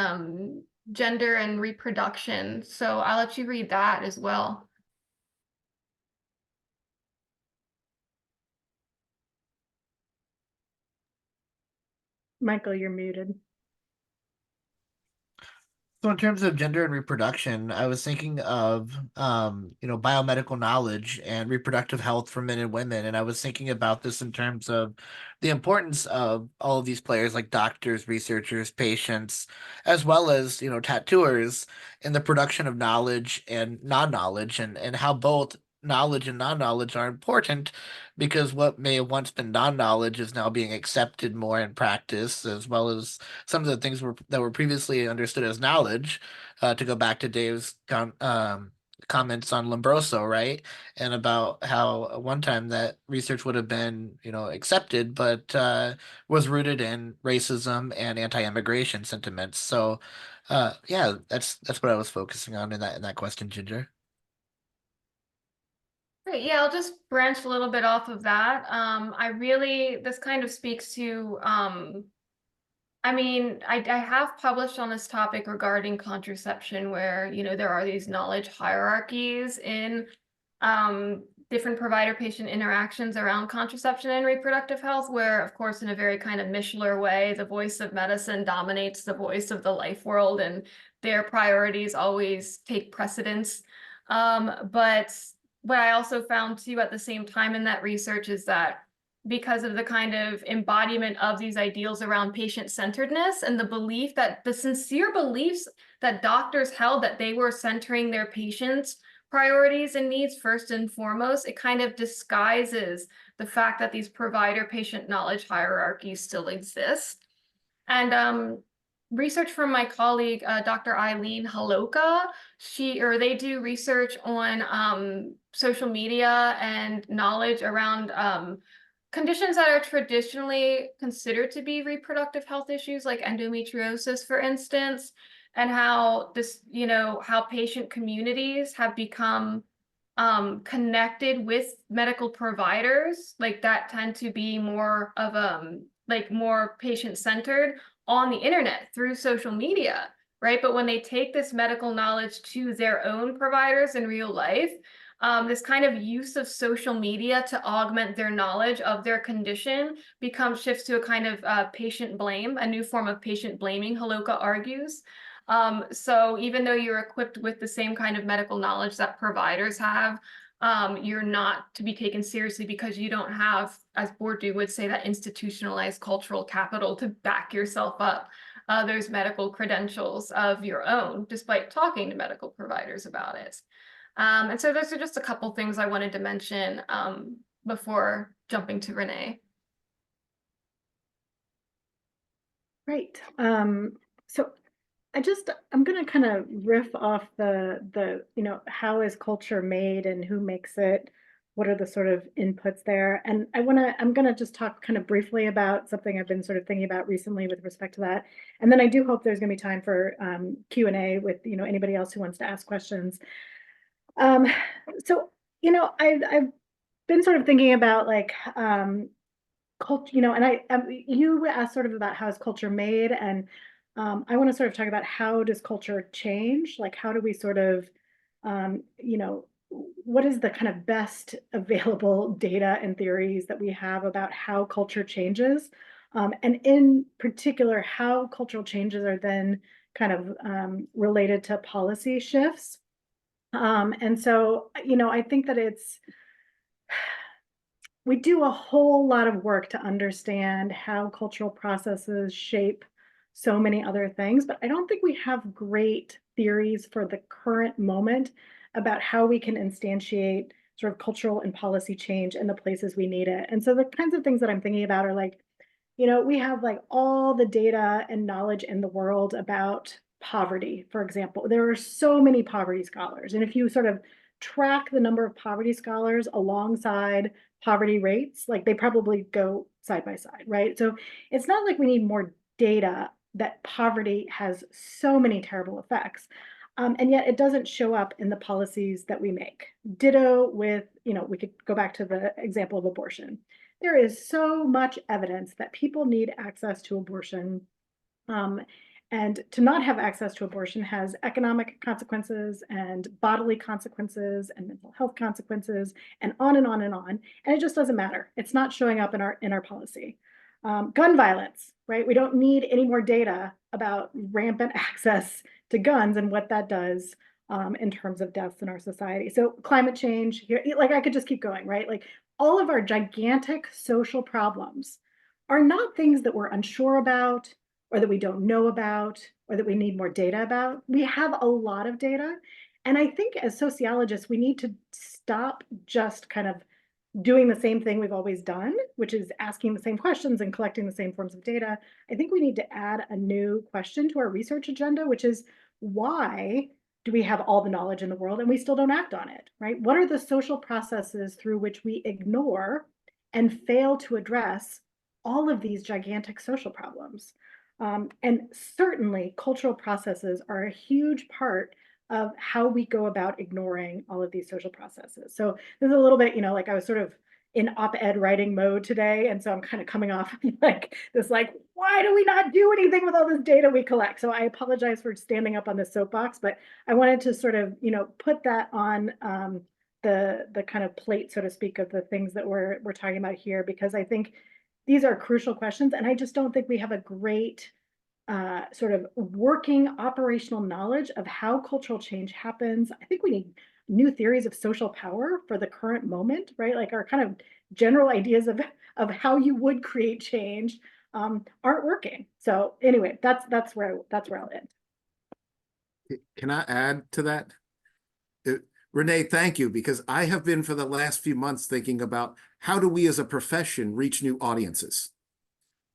gender and reproduction. So I'll let you read that as well. Michael, you're muted. So in terms of gender and reproduction, I was thinking of biomedical knowledge and reproductive health for men and women. And I was thinking about this in terms of the importance of all of these players like doctors, researchers, patients, as well as, tattooers in the production of knowledge and non-knowledge and how both knowledge and non-knowledge are important because what may have once been non-knowledge is now being accepted more in practice, as well as some of the things that were previously understood as knowledge, to go back to Dave's comments on Lombroso, right? And about how at one time that research would have been, accepted, but was rooted in racism and anti-immigration sentiments. So, yeah, that's what I was focusing on in that question, Ginger. Great. Yeah, I'll just branch a little bit off of that. This kind of speaks to, I mean, I have published on this topic regarding contraception where, there are these knowledge hierarchies in different provider-patient interactions around contraception and reproductive health, where, of course, in a very kind of Mishler way, the voice of medicine dominates the voice of the life world, and their priorities always take precedence. But what I also found too at the same time in that research is that because of the kind of embodiment of these ideals around patient-centeredness and the sincere beliefs that doctors held that they were centering their patients' priorities and needs first and foremost, it kind of disguises the fact that these provider-patient knowledge hierarchies still exist. And research from my colleague, Dr. Eileen Haloka, they do research on social media and knowledge around conditions that are traditionally considered to be reproductive health issues, like endometriosis, for instance, and how how patient communities have become connected with medical providers, like that tend to be more of like more patient-centered on the internet through social media, right? But when they take this medical knowledge to their own providers in real life, this kind of use of social media to augment their knowledge of their condition shifts to a kind of patient blame, a new form of patient blaming, Holoka argues. So even though you're equipped with the same kind of medical knowledge that providers have, you're not to be taken seriously because you don't have, as Bourdieu would say, that institutionalized cultural capital to back yourself up. There's medical credentials of your own, despite talking to medical providers about it. And so those are just a couple things I wanted to mention before jumping to Renee. Great. So I'm going to kind of riff off you know, how is culture made and who makes it? What are the sort of inputs there? And I'm going to just talk kind of briefly about something I've been sort of thinking about recently with respect to that. And then I do hope there's going to be time for Q&A with, you know, anybody else who wants to ask questions. So, you know, I've been sort of thinking about like, culture, you know, and you asked sort of about how is culture made, and I want to sort of talk about how does culture change? Like, how do we sort of, you know, what is the kind of best available data and theories that we have about how culture changes? And in particular, how cultural changes are then kind of related to policy shifts. And so, you know, I think that we do a whole lot of work to understand how cultural processes shape so many other things, but I don't think we have great theories for the current moment about how we can instantiate sort of cultural and policy change in the places we need it. And so the kinds of things that I'm thinking about are like, you know, we have like all the data and knowledge in the world about poverty, for example. There are so many poverty scholars. And if you sort of track the number of poverty scholars alongside poverty rates, like they probably go side by side, right? So it's not like we need more data that poverty has so many terrible effects. And yet it doesn't show up in the policies that we make. Ditto with, you know, we could go back to the example of abortion. There is so much evidence that people need access to abortion. And to not have access to abortion has economic consequences and bodily consequences and mental health consequences and on and on and on. And it just doesn't matter. It's not showing up in our policy. Gun violence, right? We don't need any more data about rampant access to guns and what that does in terms of deaths in our society. So climate change, here, like I could just keep going, right? Like all of our gigantic social problems are not things that we're unsure about or that we don't know about or that we need more data about. We have a lot of data. And I think as sociologists, we need to stop just kind of doing the same thing we've always done, which is asking the same questions and collecting the same forms of data. I think we need to add a new question to our research agenda, which is why do we have all the knowledge in the world and we still don't act on it, right? What are the social processes through which we ignore and fail to address all of these gigantic social problems? And certainly cultural processes are a huge part of how we go about ignoring all of these social processes. So there's a little bit, you know, like I was sort of in op-ed writing mode today. And so I'm kind of coming off like this, like, why do we not do anything with all this data we collect? So I apologize for standing up on this soapbox, but I wanted to sort of, you know, put that on the kind of plate, so to speak, of the things that we're talking about here, because I think these are crucial questions. And I just don't think we have a great sort of working operational knowledge of how cultural change happens. I think we need new theories of social power for the current moment, right? Like our kind of general ideas of how you would create change aren't working. So anyway, that's where I'll end. Can I add to that? Renee, thank you, because I have been for the last few months thinking about how do we as a profession reach new audiences?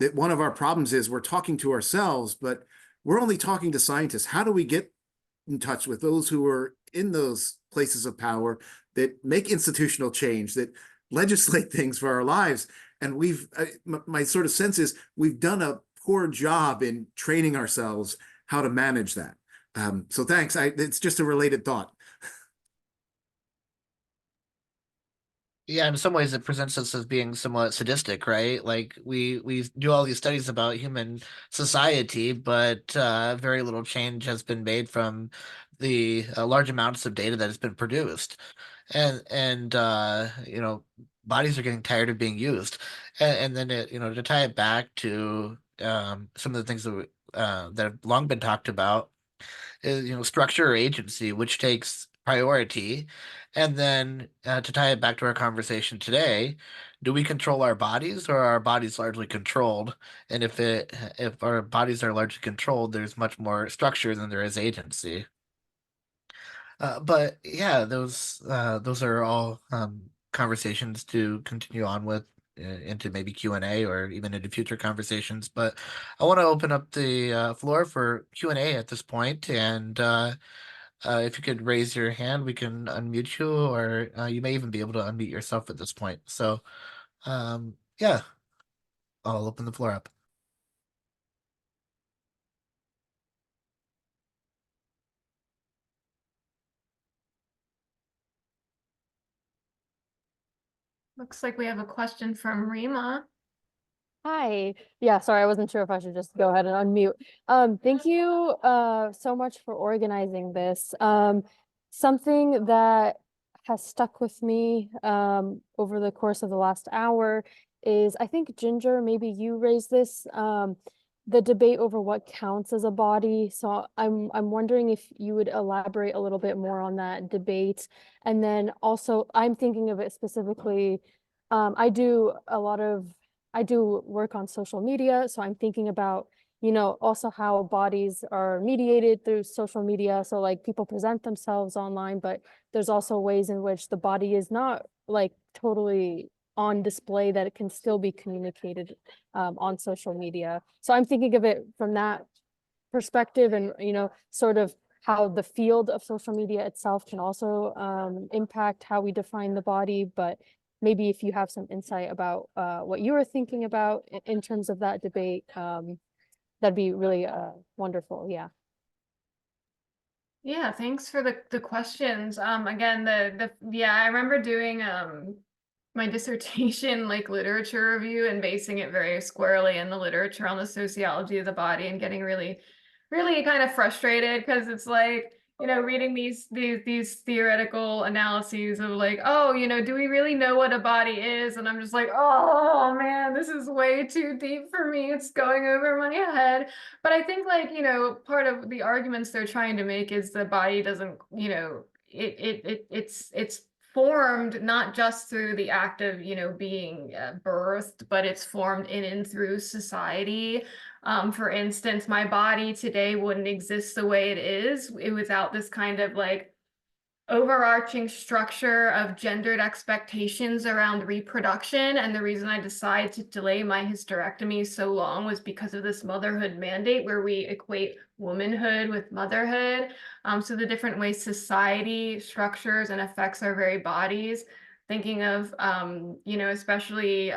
That one of our problems is we're talking to ourselves, but we're only talking to scientists. How do we get in touch with those who are in those places of power that make institutional change, that legislate things for our lives? And my sort of sense is we've done a poor job in training ourselves how to manage that. So thanks. It's just a related thought. Yeah, in some ways it presents us as being somewhat sadistic, right? Like we do all these studies about human society, but very little change has been made from the large amounts of data that has been produced. And you know, bodies are getting tired of being used. And then it, you know, to tie it back to some of the things that have long been talked about is, you know, structure or agency, which takes priority. And then to tie it back to our conversation today, do we control our bodies or are our bodies largely controlled? And if our bodies are largely controlled, there's much more structure than there is agency. But yeah, those are all conversations to continue on with into maybe Q&A or even into future conversations. But I want to open up the floor for Q&A at this point, and if you could raise your hand, we can unmute you, or you may even be able to unmute yourself at this point. So yeah, I'll open the floor up. Looks like we have a question from Rima. Hi. Yeah, sorry, I wasn't sure if I should just go ahead and unmute. Thank you so much for organizing this. Something that has stuck with me over the course of the last hour is, I think, Ginger, maybe you raised this, the debate over what counts as a body. So I'm wondering if you would elaborate a little bit more on that debate. And then also, I'm thinking of it specifically, I do work on social media, so I'm thinking about, also how bodies are mediated through social media. So like people present themselves online, but there's also ways in which the body is not like totally on display, that it can still be communicated on social media. So I'm thinking of it from that perspective, and sort of how the field of social media itself can also impact how we define the body. But maybe if you have some insight about what you were thinking about in terms of that debate, that'd be really wonderful. Yeah. Yeah, thanks for the questions. Again, yeah, I remember doing my dissertation like literature review and basing it very squarely in the literature on the sociology of the body and getting really kind of frustrated because it's like, reading these theoretical analyses of like, oh, do we really know what a body is? And I'm just like, oh man, this is way too deep for me. It's going over my head. But I think like, part of the arguments they're trying to make is the body doesn't, it's formed not just through the act of, being birthed, but it's formed in and through society. For instance, my body today wouldn't exist the way it is without this kind of like overarching structure of gendered expectations around reproduction. And the reason I decided to delay my hysterectomy so long was because of this motherhood mandate where we equate womanhood with motherhood. So the different ways society structures and affects our very bodies, thinking of, especially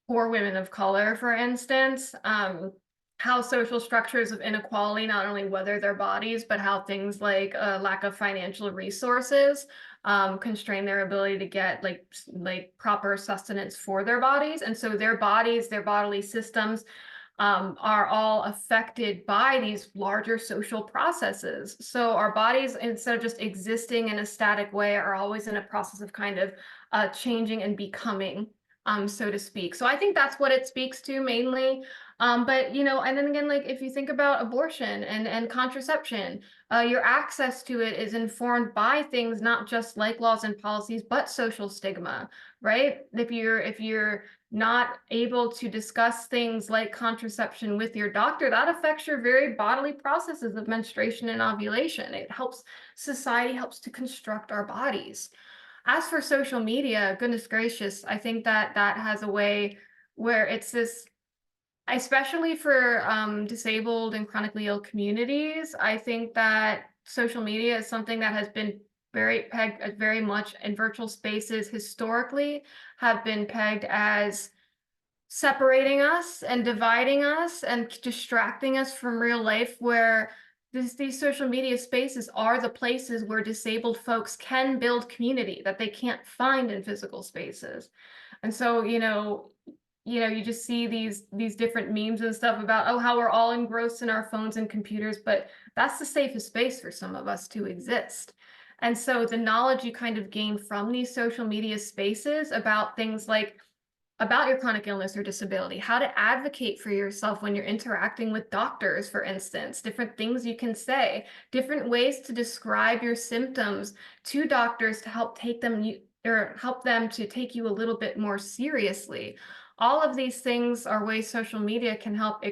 poor women of color, for instance, how social structures of inequality not only weather their bodies, but how things like lack of financial resources constrain their ability to get like proper sustenance for their bodies. And so their bodies, their bodily systems are all affected by these larger social processes. So our bodies, instead of just existing in a static way, are always in a process of kind of changing and becoming, so to speak. So I think that's what it speaks to mainly. But and then again, like if you think about abortion and contraception, your access to it is informed by things not just like laws and policies, but social stigma, right? If you're not able to discuss things like contraception with your doctor, that affects your very bodily processes of menstruation and ovulation. It helps, society helps to construct our bodies. As for social media, goodness gracious, I think that has a way where it's this, especially for disabled and chronically ill communities, I think that social media is something that has been very pegged very much in virtual spaces historically, have been pegged as separating us and dividing us and distracting us from real life, where these social media spaces are the places where disabled folks can build community that they can't find in physical spaces. And so, you just see these different memes and stuff about, oh, how we're all engrossed in our phones and computers, but that's the safest space for some of us to exist. And so the knowledge you kind of gain from these social media spaces about things like about your chronic illness or disability, how to advocate for yourself when you're interacting with doctors, for instance, different things you can say, different ways to describe your symptoms to doctors to help help them to take you a little bit more seriously. All of these things are ways social media can help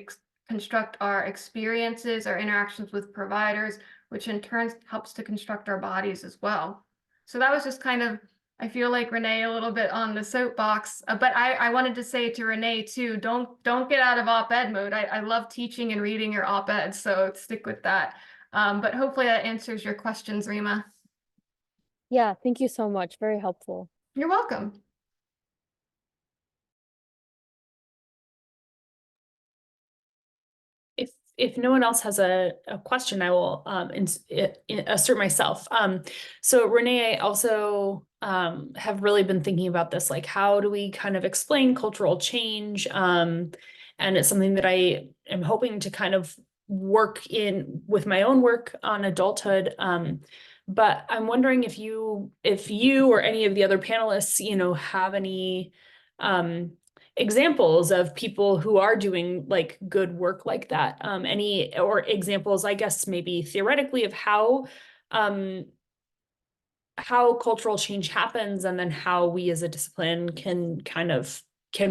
construct our experiences, our interactions with providers, which in turn helps to construct our bodies as well. So that was just kind of, I feel like Renee a little bit on the soapbox, but I wanted to say to Renee too, don't get out of op-ed mode. I love teaching and reading your op-ed, so stick with that. But hopefully that answers your questions, Rima. Yeah, thank you so much. Very helpful. You're welcome. If no one else has a question, I will assert myself. So Renee, I also have really been thinking about this, like how do we kind of explain cultural change? And it's something that I am hoping to kind of work in with my own work on adulthood. But I'm wondering if you or any of the other panelists, have any examples of people who are doing like good work like that. Any or examples, I guess, maybe theoretically of how cultural change happens and then how we as a discipline can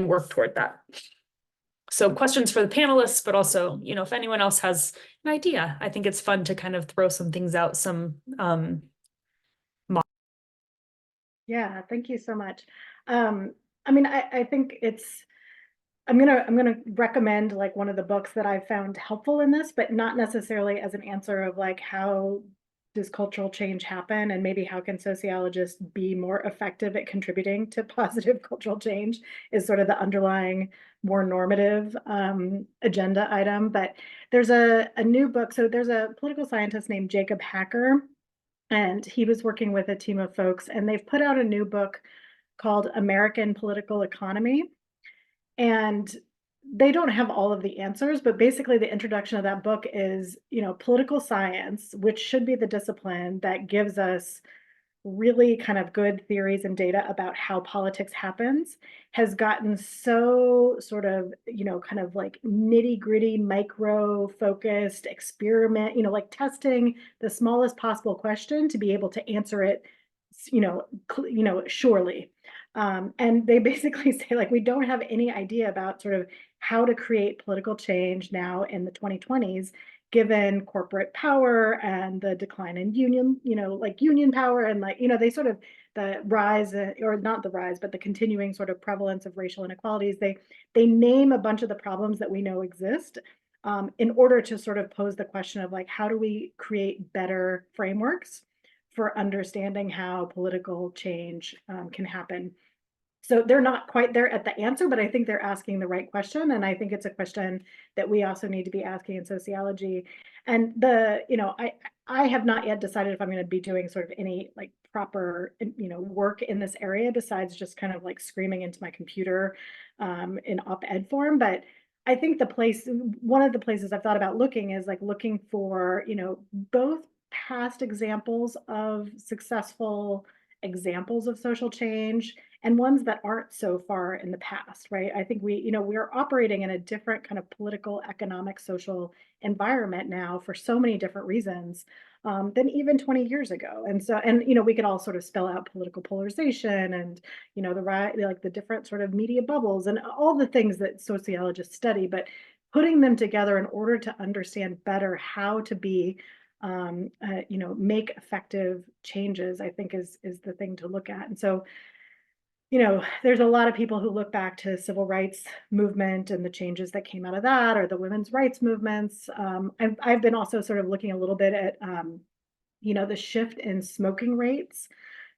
work toward that. So questions for the panelists, but also, if anyone else has an idea, I think it's fun to kind of throw some things out, Yeah, thank you so much. I mean, I think I'm gonna recommend like one of the books that I found helpful in this, but not necessarily as an answer of like how does cultural change happen and maybe how can sociologists be more effective at contributing to positive cultural change is sort of the underlying more normative agenda item. But there's a new book. So there's a political scientist named Jacob Hacker, and he was working with a team of folks, and they've put out a new book called American Political Economy. And they don't have all of the answers, but basically the introduction of that book is, political science, which should be the discipline that gives us really kind of good theories and data about how politics happens, has gotten so sort of, kind of like nitty-gritty, micro-focused experiment, like testing the smallest possible question to be able to answer it, surely. And they basically say, like, we don't have any idea about sort of how to create political change now in the 2020s, given corporate power and the decline in union, like union power and like, they sort of the rise or not the rise, but the continuing sort of prevalence of racial inequalities. They name a bunch of the problems that we know exist in order to sort of pose the question of like, how do we create better frameworks for understanding how political change can happen. So they're not quite there at the answer, but I think they're asking the right question. And I think it's a question that we also need to be asking in sociology. And I have not yet decided if I'm going to be doing sort of any like proper, work in this area besides just kind of like screaming into my computer in op-ed form. But I think one of the places I've thought about looking is like looking for, both past examples of successful examples of social change and ones that aren't so far in the past, right? I think we're operating in a different kind of political, economic, social environment now for so many different reasons than even 20 years ago. And so, we could all sort of spell out political polarization and, the different sort of media bubbles and all the things that sociologists study, but putting them together in order to understand better how to be make effective changes, I think is the thing to look at. And so, there's a lot of people who look back to civil rights movement and the changes that came out of that, or the women's rights movements. I've been also sort of looking a little bit at, the shift in smoking rates.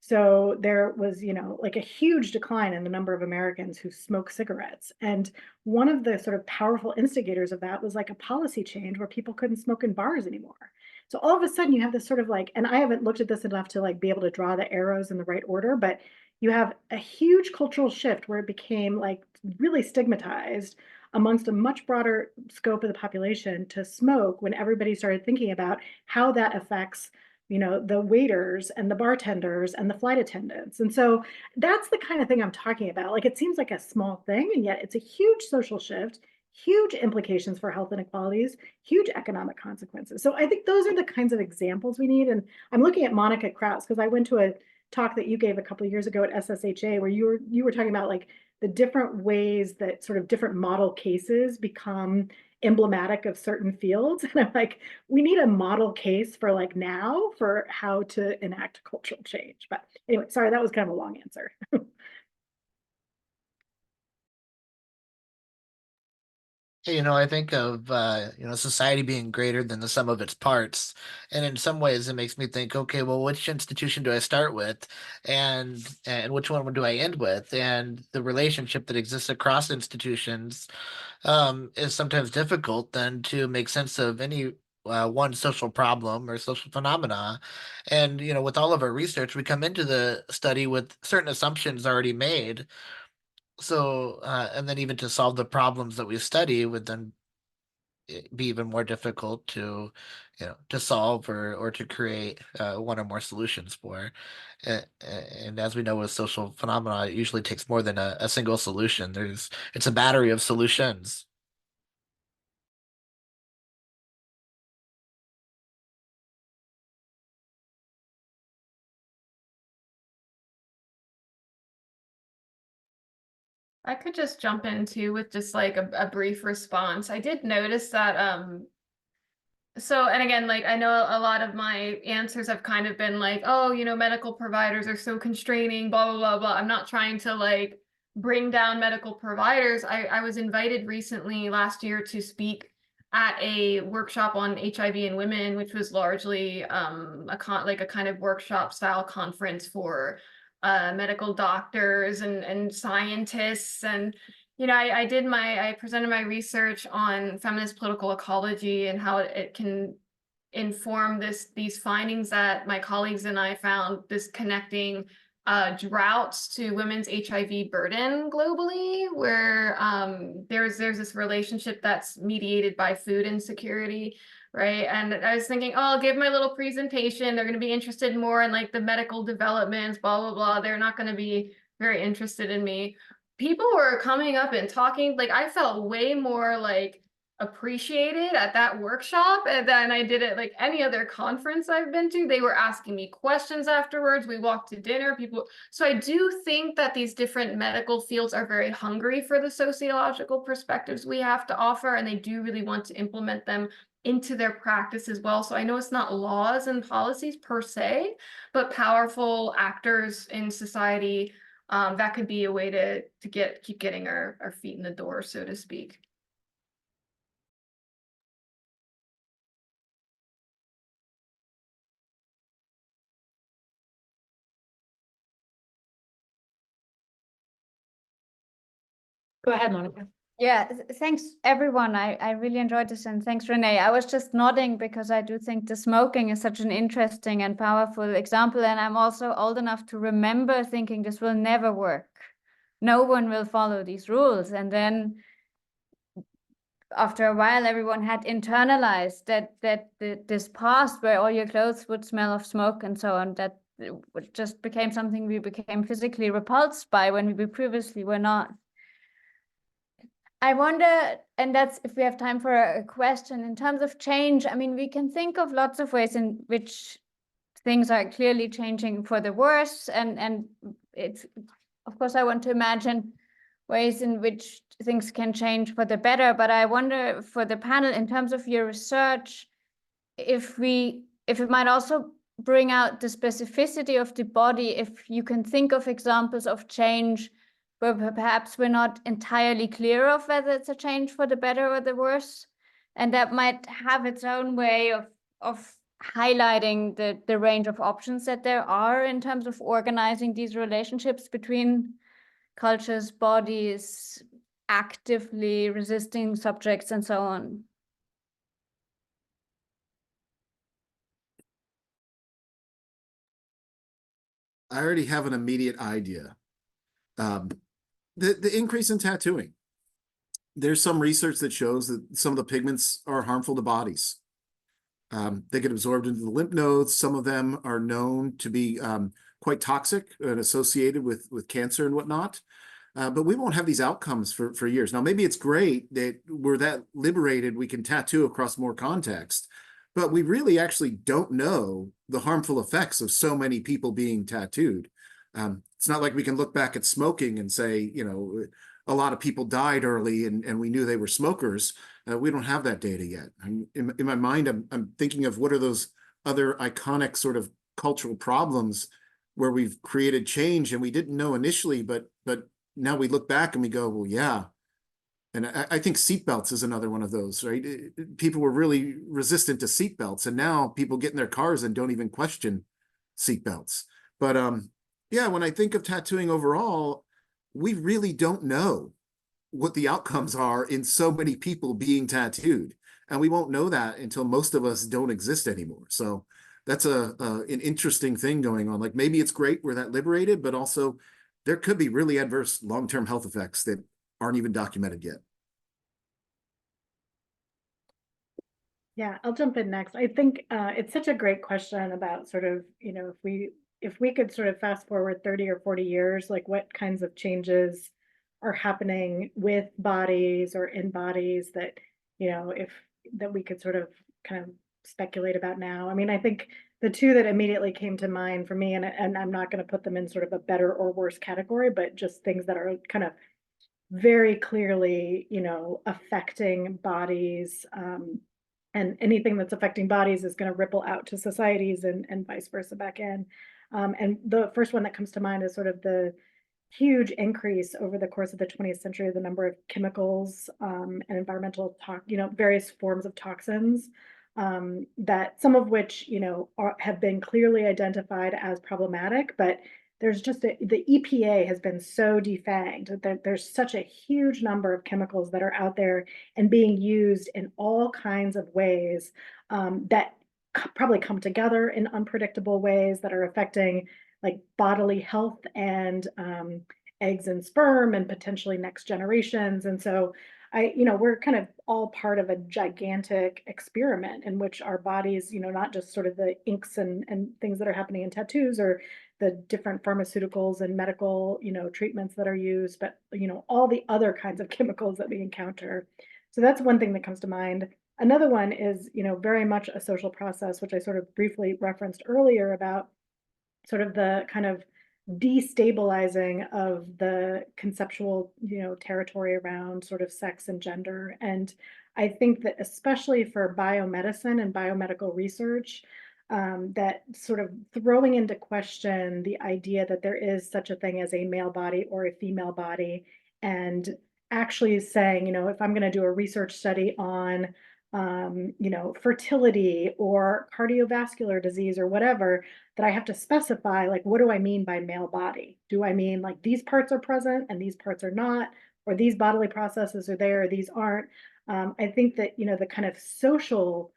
So there was, like a huge decline in the number of Americans who smoke cigarettes. And one of the sort of powerful instigators of that was like a policy change where people couldn't smoke in bars anymore. So all of a sudden you have this sort of like, and I haven't looked at this enough to like be able to draw the arrows in the right order, but you have a huge cultural shift where it became like really stigmatized amongst a much broader scope of the population to smoke when everybody started thinking about how that affects, you know, the waiters and the bartenders and the flight attendants. And so that's the kind of thing I'm talking about. Like, it seems like a small thing, and yet it's a huge social shift, huge implications for health inequalities, huge economic consequences. So I think those are the kinds of examples we need. And I'm looking at Monica Kraus because I went to a talk that you gave a couple of years ago at SSHA where you were talking about like the different ways that sort of different model cases become emblematic of certain fields. And I'm like, we need a model case for like now for how to enact cultural change. But anyway, sorry, that was kind of a long answer. Hey, I think of society being greater than the sum of its parts, and in some ways, it makes me think, okay, well, which institution do I start with, and which one do I end with, and the relationship that exists across institutions, is sometimes difficult then to make sense of any one social problem or social phenomena, and with all of our research, we come into the study with certain assumptions already made. So, and then even to solve the problems that we study would then be even more difficult to solve or to create one or more solutions for. And as we know with social phenomena, it usually takes more than a single solution. It's a battery of solutions. I could just jump into with just like a brief response. I did notice that so, and again, like I know a lot of my answers have kind of been like, oh, medical providers are so constraining, blah, blah, blah, blah. I'm not trying to like bring down medical providers. I was invited recently last year to speak at a workshop on HIV in women, which was largely like a kind of workshop style conference for medical doctors and scientists. And I presented my research on feminist political ecology and how it can inform these findings that my colleagues and I found, this connecting droughts to women's HIV burden globally, where there's this relationship that's mediated by food insecurity, right? And I was thinking, oh, I'll give my little presentation. They're going to be interested more in like the medical developments, blah, blah, blah. They're not going to be very interested in me. People were coming up and talking, like I felt way more like appreciated at that workshop than I did at like any other conference I've been to. They were asking me questions afterwards. We walked to dinner, so I do think that these different medical fields are very hungry for the sociological perspectives we have to offer, and they do really want to implement them into their practice as well. So I know it's not laws and policies per se, but powerful actors in society. That could be a way to keep getting our feet in the door, so to speak. Go ahead, Monica. Yeah, thanks everyone. I really enjoyed this, and thanks Renee. I was just nodding because I do think the smoking is such an interesting and powerful example, and I'm also old enough to remember thinking this will never work. No one will follow these rules. And then after a while, everyone had internalized that this past where all your clothes would smell of smoke and so on, that it just became something we became physically repulsed by when we previously were not. I wonder, and that's if we have time for a question, in terms of change, I mean, we can think of lots of ways in which things are clearly changing for the worse. And it's, of course, I want to imagine ways in which things can change for the better. But I wonder for the panel, in terms of your research, if it might also bring out the specificity of the body, if you can think of examples of change where perhaps we're not entirely clear of whether it's a change for the better or the worse. And that might have its own way of highlighting the range of options that there are in terms of organizing these relationships between cultures, bodies, actively resisting subjects, and so on. I already have an immediate idea. The increase in tattooing. There's some research that shows that some of the pigments are harmful to bodies. They get absorbed into the lymph nodes. Some of them are known to be quite toxic and associated with cancer and whatnot. But we won't have these outcomes for years. Now, maybe it's great that we're that liberated, we can tattoo across more context, but we really actually don't know the harmful effects of so many people being tattooed. It's not like we can look back at smoking and say, you know, a lot of people died early and we knew they were smokers. We don't have that data yet. In my mind, I'm thinking of what are those other iconic sort of cultural problems where we've created change and we didn't know initially, but now we look back and we go, well, yeah. And I think seatbelts is another one of those, right? People were really resistant to seatbelts, and now people get in their cars and don't even question seatbelts. But yeah, when I think of tattooing overall, we really don't know what the outcomes are in so many people being tattooed. And we won't know that until most of us don't exist anymore. So that's an interesting thing going on. Like maybe it's great we're that liberated, but also there could be really adverse long-term health effects that aren't even documented yet. Yeah, I'll jump in next. I think it's such a great question about sort of, you know, if we could sort of fast forward 30 or 40 years, like what kinds of changes are happening with bodies or in bodies that, you know, that we could sort of kind of speculate about now. I mean, I think the two that immediately came to mind for me, and I'm not going to put them in sort of a better or worse category, but just things that are kind of very clearly, you know, affecting bodies, and anything that's affecting bodies is going to ripple out to societies and vice versa back in. And the first one that comes to mind is sort of the huge increase over the course of the 20th century of the number of chemicals and environmental you know, various forms of toxins, that some of which, you know, have been clearly identified as problematic, but there's just the EPA has been so defanged that there's such a huge number of chemicals that are out there and being used in all kinds of ways that probably come together in unpredictable ways that are affecting like bodily health and eggs and sperm and potentially next generations. And so you know, we're kind of all part of a gigantic experiment in which our bodies, you know, not just sort of the inks and things that are happening in tattoos or the different pharmaceuticals and medical, you know, treatments that are used, but, you know, all the other kinds of chemicals that we encounter. So that's one thing that comes to mind. Another one is, you know, very much a social process, which I sort of briefly referenced earlier about sort of the kind of destabilizing of the conceptual, you know, territory around sort of sex and gender. And I think that especially for biomedicine and biomedical research, that sort of throwing into question the idea that there is such a thing as a male body or a female body, and actually saying, you know, if I'm going to do a research study on you know, fertility or cardiovascular disease or whatever, that I have to specify, like, what do I mean by male body? Do I mean like these parts are present and these parts are not, or these bodily processes are there, or these aren't? I think that, you know, the kind of social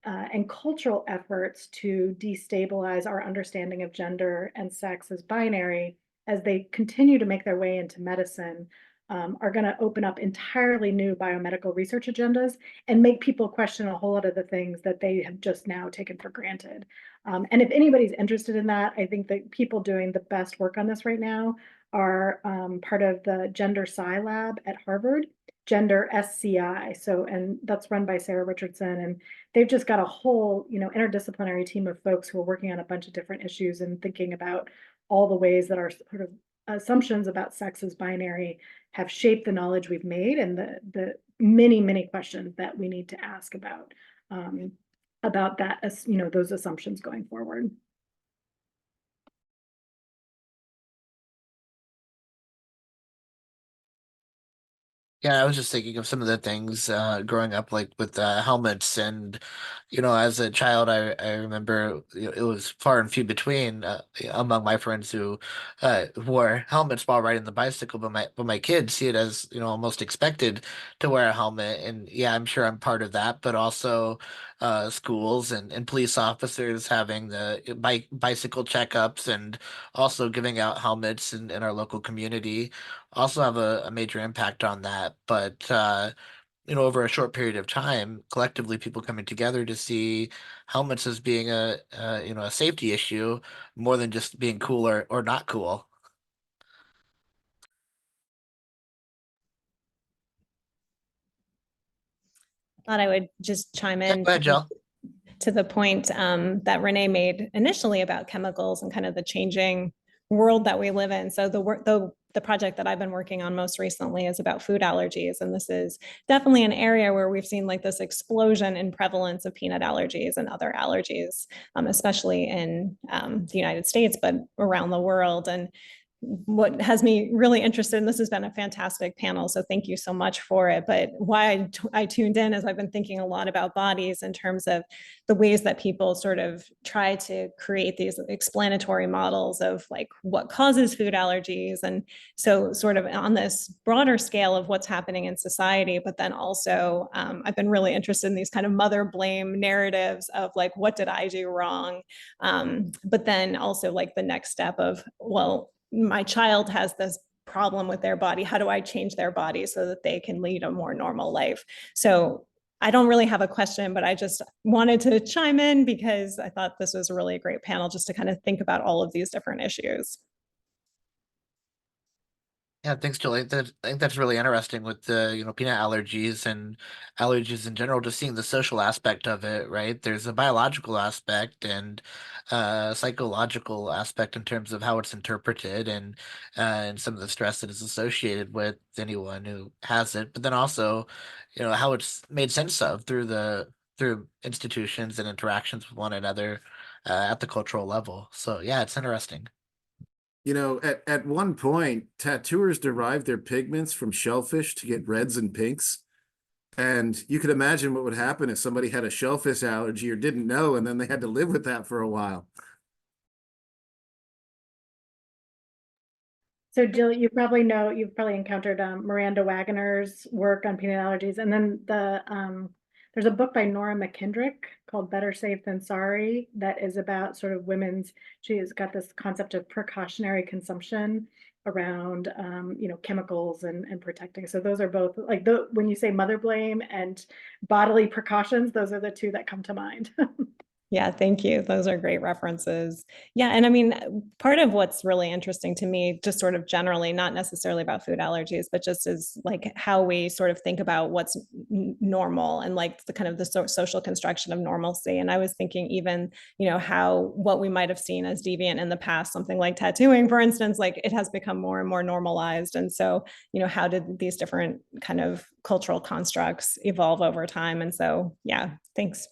and cultural efforts to destabilize our understanding of gender and sex as binary, as they continue to make their way into medicine, are going to open up entirely new biomedical research agendas and make people question a whole lot of the things that they have just now taken for granted. And if anybody's interested in that, I think that people doing the best work on this right now are part of the Gender Sci Lab at Harvard, Gender SCI. So, and that's run by Sarah Richardson, and they've just got a whole, you know, interdisciplinary team of folks who are working on a bunch of different issues and thinking about all the ways that our sort of assumptions about sex as binary have shaped the knowledge we've made and the many questions that we need to ask about that, as you know, those assumptions going forward. Yeah, I was just thinking of some of the things growing up, like with helmets, and you know, as a child, I remember it was far and few between among my friends who wore helmets while riding the bicycle, but my kids see it as, you know, almost expected to wear a helmet, and yeah, I'm sure I'm part of that, but also schools and police officers having the bicycle checkups and also giving out helmets in our local community also have a major impact on that. But over a short period of time, collectively people coming together to see helmets as being a safety issue more than just being cool or not cool. Thought I would just chime Yeah, in go ahead, Jill. to the point that Renee made initially about chemicals and kind of the changing world that we live in. So the project that I've been working on most recently is about food allergies, and this is definitely an area where we've seen like this explosion in prevalence of peanut allergies and other allergies, especially in the United States, but around the world. And what has me really interested, and this has been a fantastic panel, so thank you so much for it. But why I tuned in is I've been thinking a lot about bodies in terms of the ways that people sort of try to create these explanatory models of like what causes food allergies. And so sort of on this broader scale of what's happening in society, but then also I've been really interested in these kind of mother blame narratives of like, what did I do wrong? But then also like the next step of, well, my child has this problem with their body. How do I change their body so that they can lead a more normal life? So I don't really have a question, but I just wanted to chime in because I thought this was a really great panel just to kind of think about all of these different issues. Yeah, thanks, Julie. I think that's really interesting with the, peanut allergies and allergies in general, just seeing the social aspect of it, right? There's a biological aspect and psychological aspect in terms of how it's interpreted and some of the stress that is associated with anyone who has it, but then also, how it's made sense of through institutions and interactions with one another at the cultural level. So yeah, it's interesting. At one point, tattooers derived their pigments from shellfish to get reds and pinks. And you could imagine what would happen if somebody had a shellfish allergy or didn't know, and then they had to live with that for a while. So Jill, you've probably encountered Miranda Wagner's work on peanut allergies, and then there's a book by Nora McKendrick called Better Safe Than Sorry that is about sort of she has got this concept of precautionary consumption around chemicals and protecting. So those are both like when you say mother blame and bodily precautions, those are the two that come to mind. Yeah, thank you. Those are great references. Yeah, and I mean, part of what's really interesting to me, just sort of generally, not necessarily about food allergies, but just is like how we sort of think about what's normal and like the kind of the social construction of normalcy. And I was thinking even, how what we might have seen as deviant in the past, something like tattooing, for instance, like it has become more and more normalized. And so, how did these different kind of cultural constructs evolve over time? And so, yeah, thanks.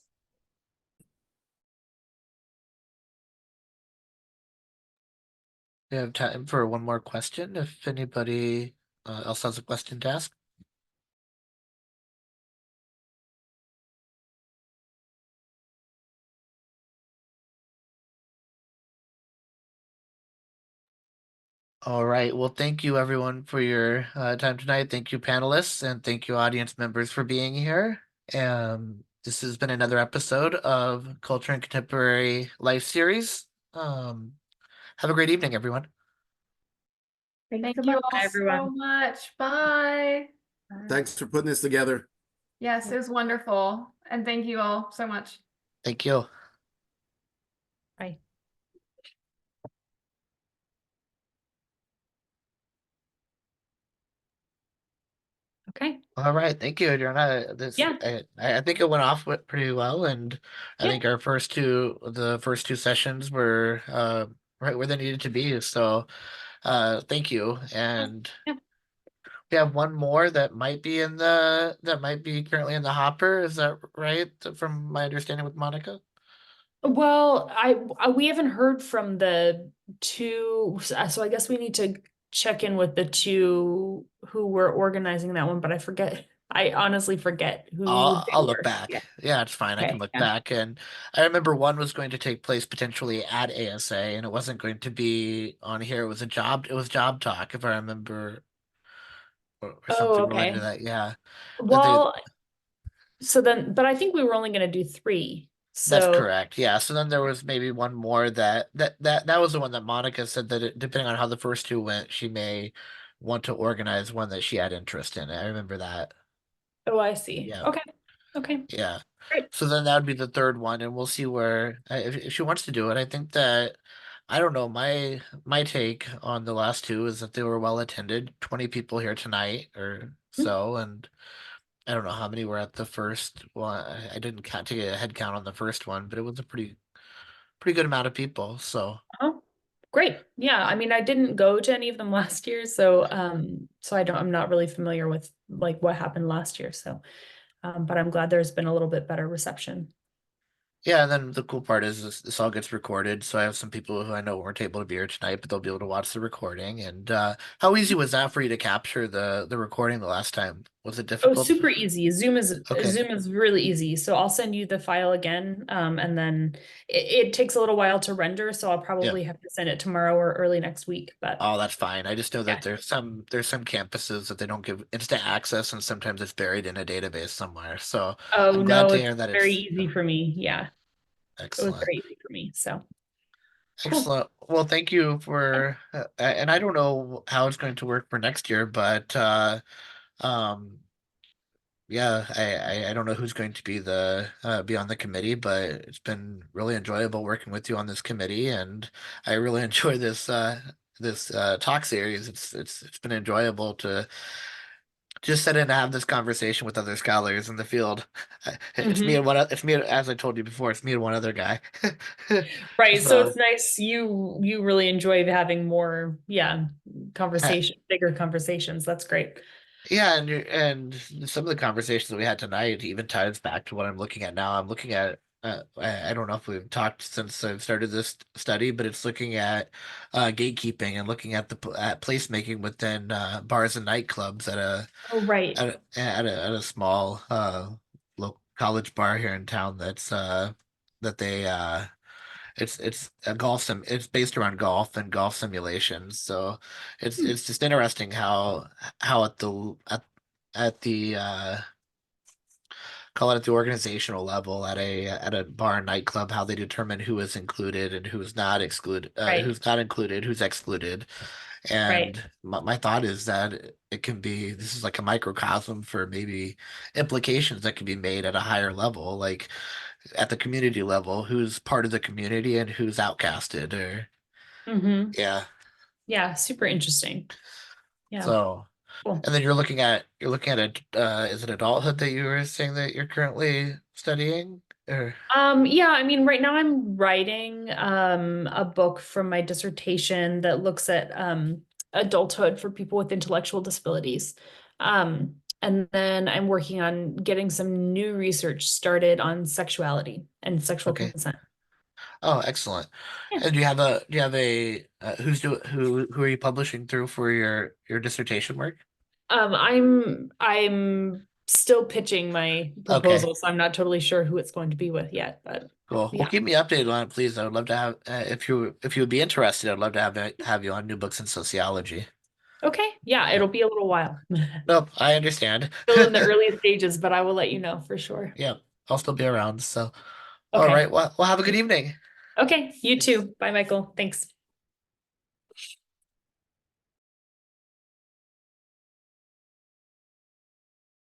We have time for one more question if anybody else has a question to ask. All right. Well, thank you everyone for your time tonight. Thank you, panelists, and thank you, audience members, for being here. This has been another episode of Culture and Contemporary Life Series. Have a great evening, everyone. Thank so you much. all so much. Bye. Thanks for putting this together. Yes, it was wonderful. And thank you all so much. Thank you. Bye. Okay. All right. Thank you, Adriana. Yeah. I think it went off pretty well, and I Yeah. think the first two sessions were right where they needed to be. So thank you. And Yeah. we have one more that might be currently in the hopper. Is that right? From my understanding with Monica? Well, we haven't heard from the two, so I guess we need to check in with the two who were organizing that one, but I honestly forget who they I'll look were. back. Yeah. Yeah, it's fine. I Okay, can look yeah. back. And I remember one was going to take place potentially at ASA, and it wasn't going to be on here. It was job talk, if I remember, or Oh, something related to okay. that. Yeah. But Well, So then, but I think we were only gonna do 3. That's So, correct. Yeah. So then there was maybe one more that was the one that Monica said that depending on how the first two went, she may want to organize one that she had interest in. I remember that. oh, I see. Yeah. Okay. Okay. Yeah. Great. So then that would be the third one, and we'll see where if she wants to do it. I think that I don't know. My take on the last two is that they were well attended. 20 people here tonight or so, and I don't know how many were at the first one. I didn't take a head count on the first one, but it was a pretty good amount of people. So Oh, great. Yeah, I mean, I didn't go to any of them last year, so so I'm not really familiar with like what happened last year. So, but I'm glad there's been a little bit better reception. yeah, and then the cool part is this all gets recorded. So I have some people who I know weren't able to be here tonight, but they'll be able to watch the recording. And how easy was that for you to capture the recording the last time? Was it Oh, difficult? super easy. Zoom is Okay. really easy. So I'll send you the file again, and then it takes a little while to render, so I'll probably have to send it tomorrow or early next week. But Oh, that's fine. I just know that Yeah. there's some campuses that they don't give instant access, and sometimes it's buried in a database somewhere. So oh I'm glad no, to it's hear that very it's easy for me. Yeah, it was excellent. very easy for me. So cool. Excellent. Well, thank you for, and I don't know how it's going to work for next year, but um, yeah, I don't know who's going to be be on the committee, but it's been really enjoyable working with you on this committee, and I really enjoy this talk series. It's been enjoyable to just sit in and have this conversation with other scholars in the field. It's me and it's me, as I told you before, it's me and one other guy. Right. So So it's nice you really enjoy having more, bigger conversations. That's great. yeah, and some of the conversations that we had tonight even ties back to what I'm looking at now. I'm looking at I don't know if we've talked since I've started this study, but it's looking at gatekeeping and looking at at placemaking within bars and nightclubs Oh, right. at a small local college bar here in town that they it's a it's based around golf and golf simulations. So it's just interesting how at the call it at the organizational level at a bar and nightclub how they determine who is included and Right. who's not included, who's excluded. Right. And my thought is that it can be this is like a microcosm for maybe implications that can be made at a higher level, like at the community level, who's part of the community and who's outcasted or Mm-hmm. yeah. Yeah. Super interesting. Yeah. So Cool. and then you're looking at is it adulthood that you were saying that you're currently studying or Yeah, I mean, right now I'm writing a book from my dissertation that looks at adulthood for people with intellectual disabilities. And then I'm working on getting some new research started on sexuality and sexual okay. consent. Oh, excellent. Yeah. And do you have a who are you publishing through for your dissertation work? I'm still pitching my Okay, proposal, so I'm not totally sure who it's going to be with yet, but cool. Well, yeah. keep me updated on it, please. I would love to have if you would be interested, I'd love to have you on New Books in Sociology. Okay, yeah, it'll be a little while. Nope, I understand. Still in the early stages, but I will let you know for sure. Yeah, I'll still be around. So, all Okay. right. Well, have a good evening. Okay, you too. Bye, Michael. Thanks.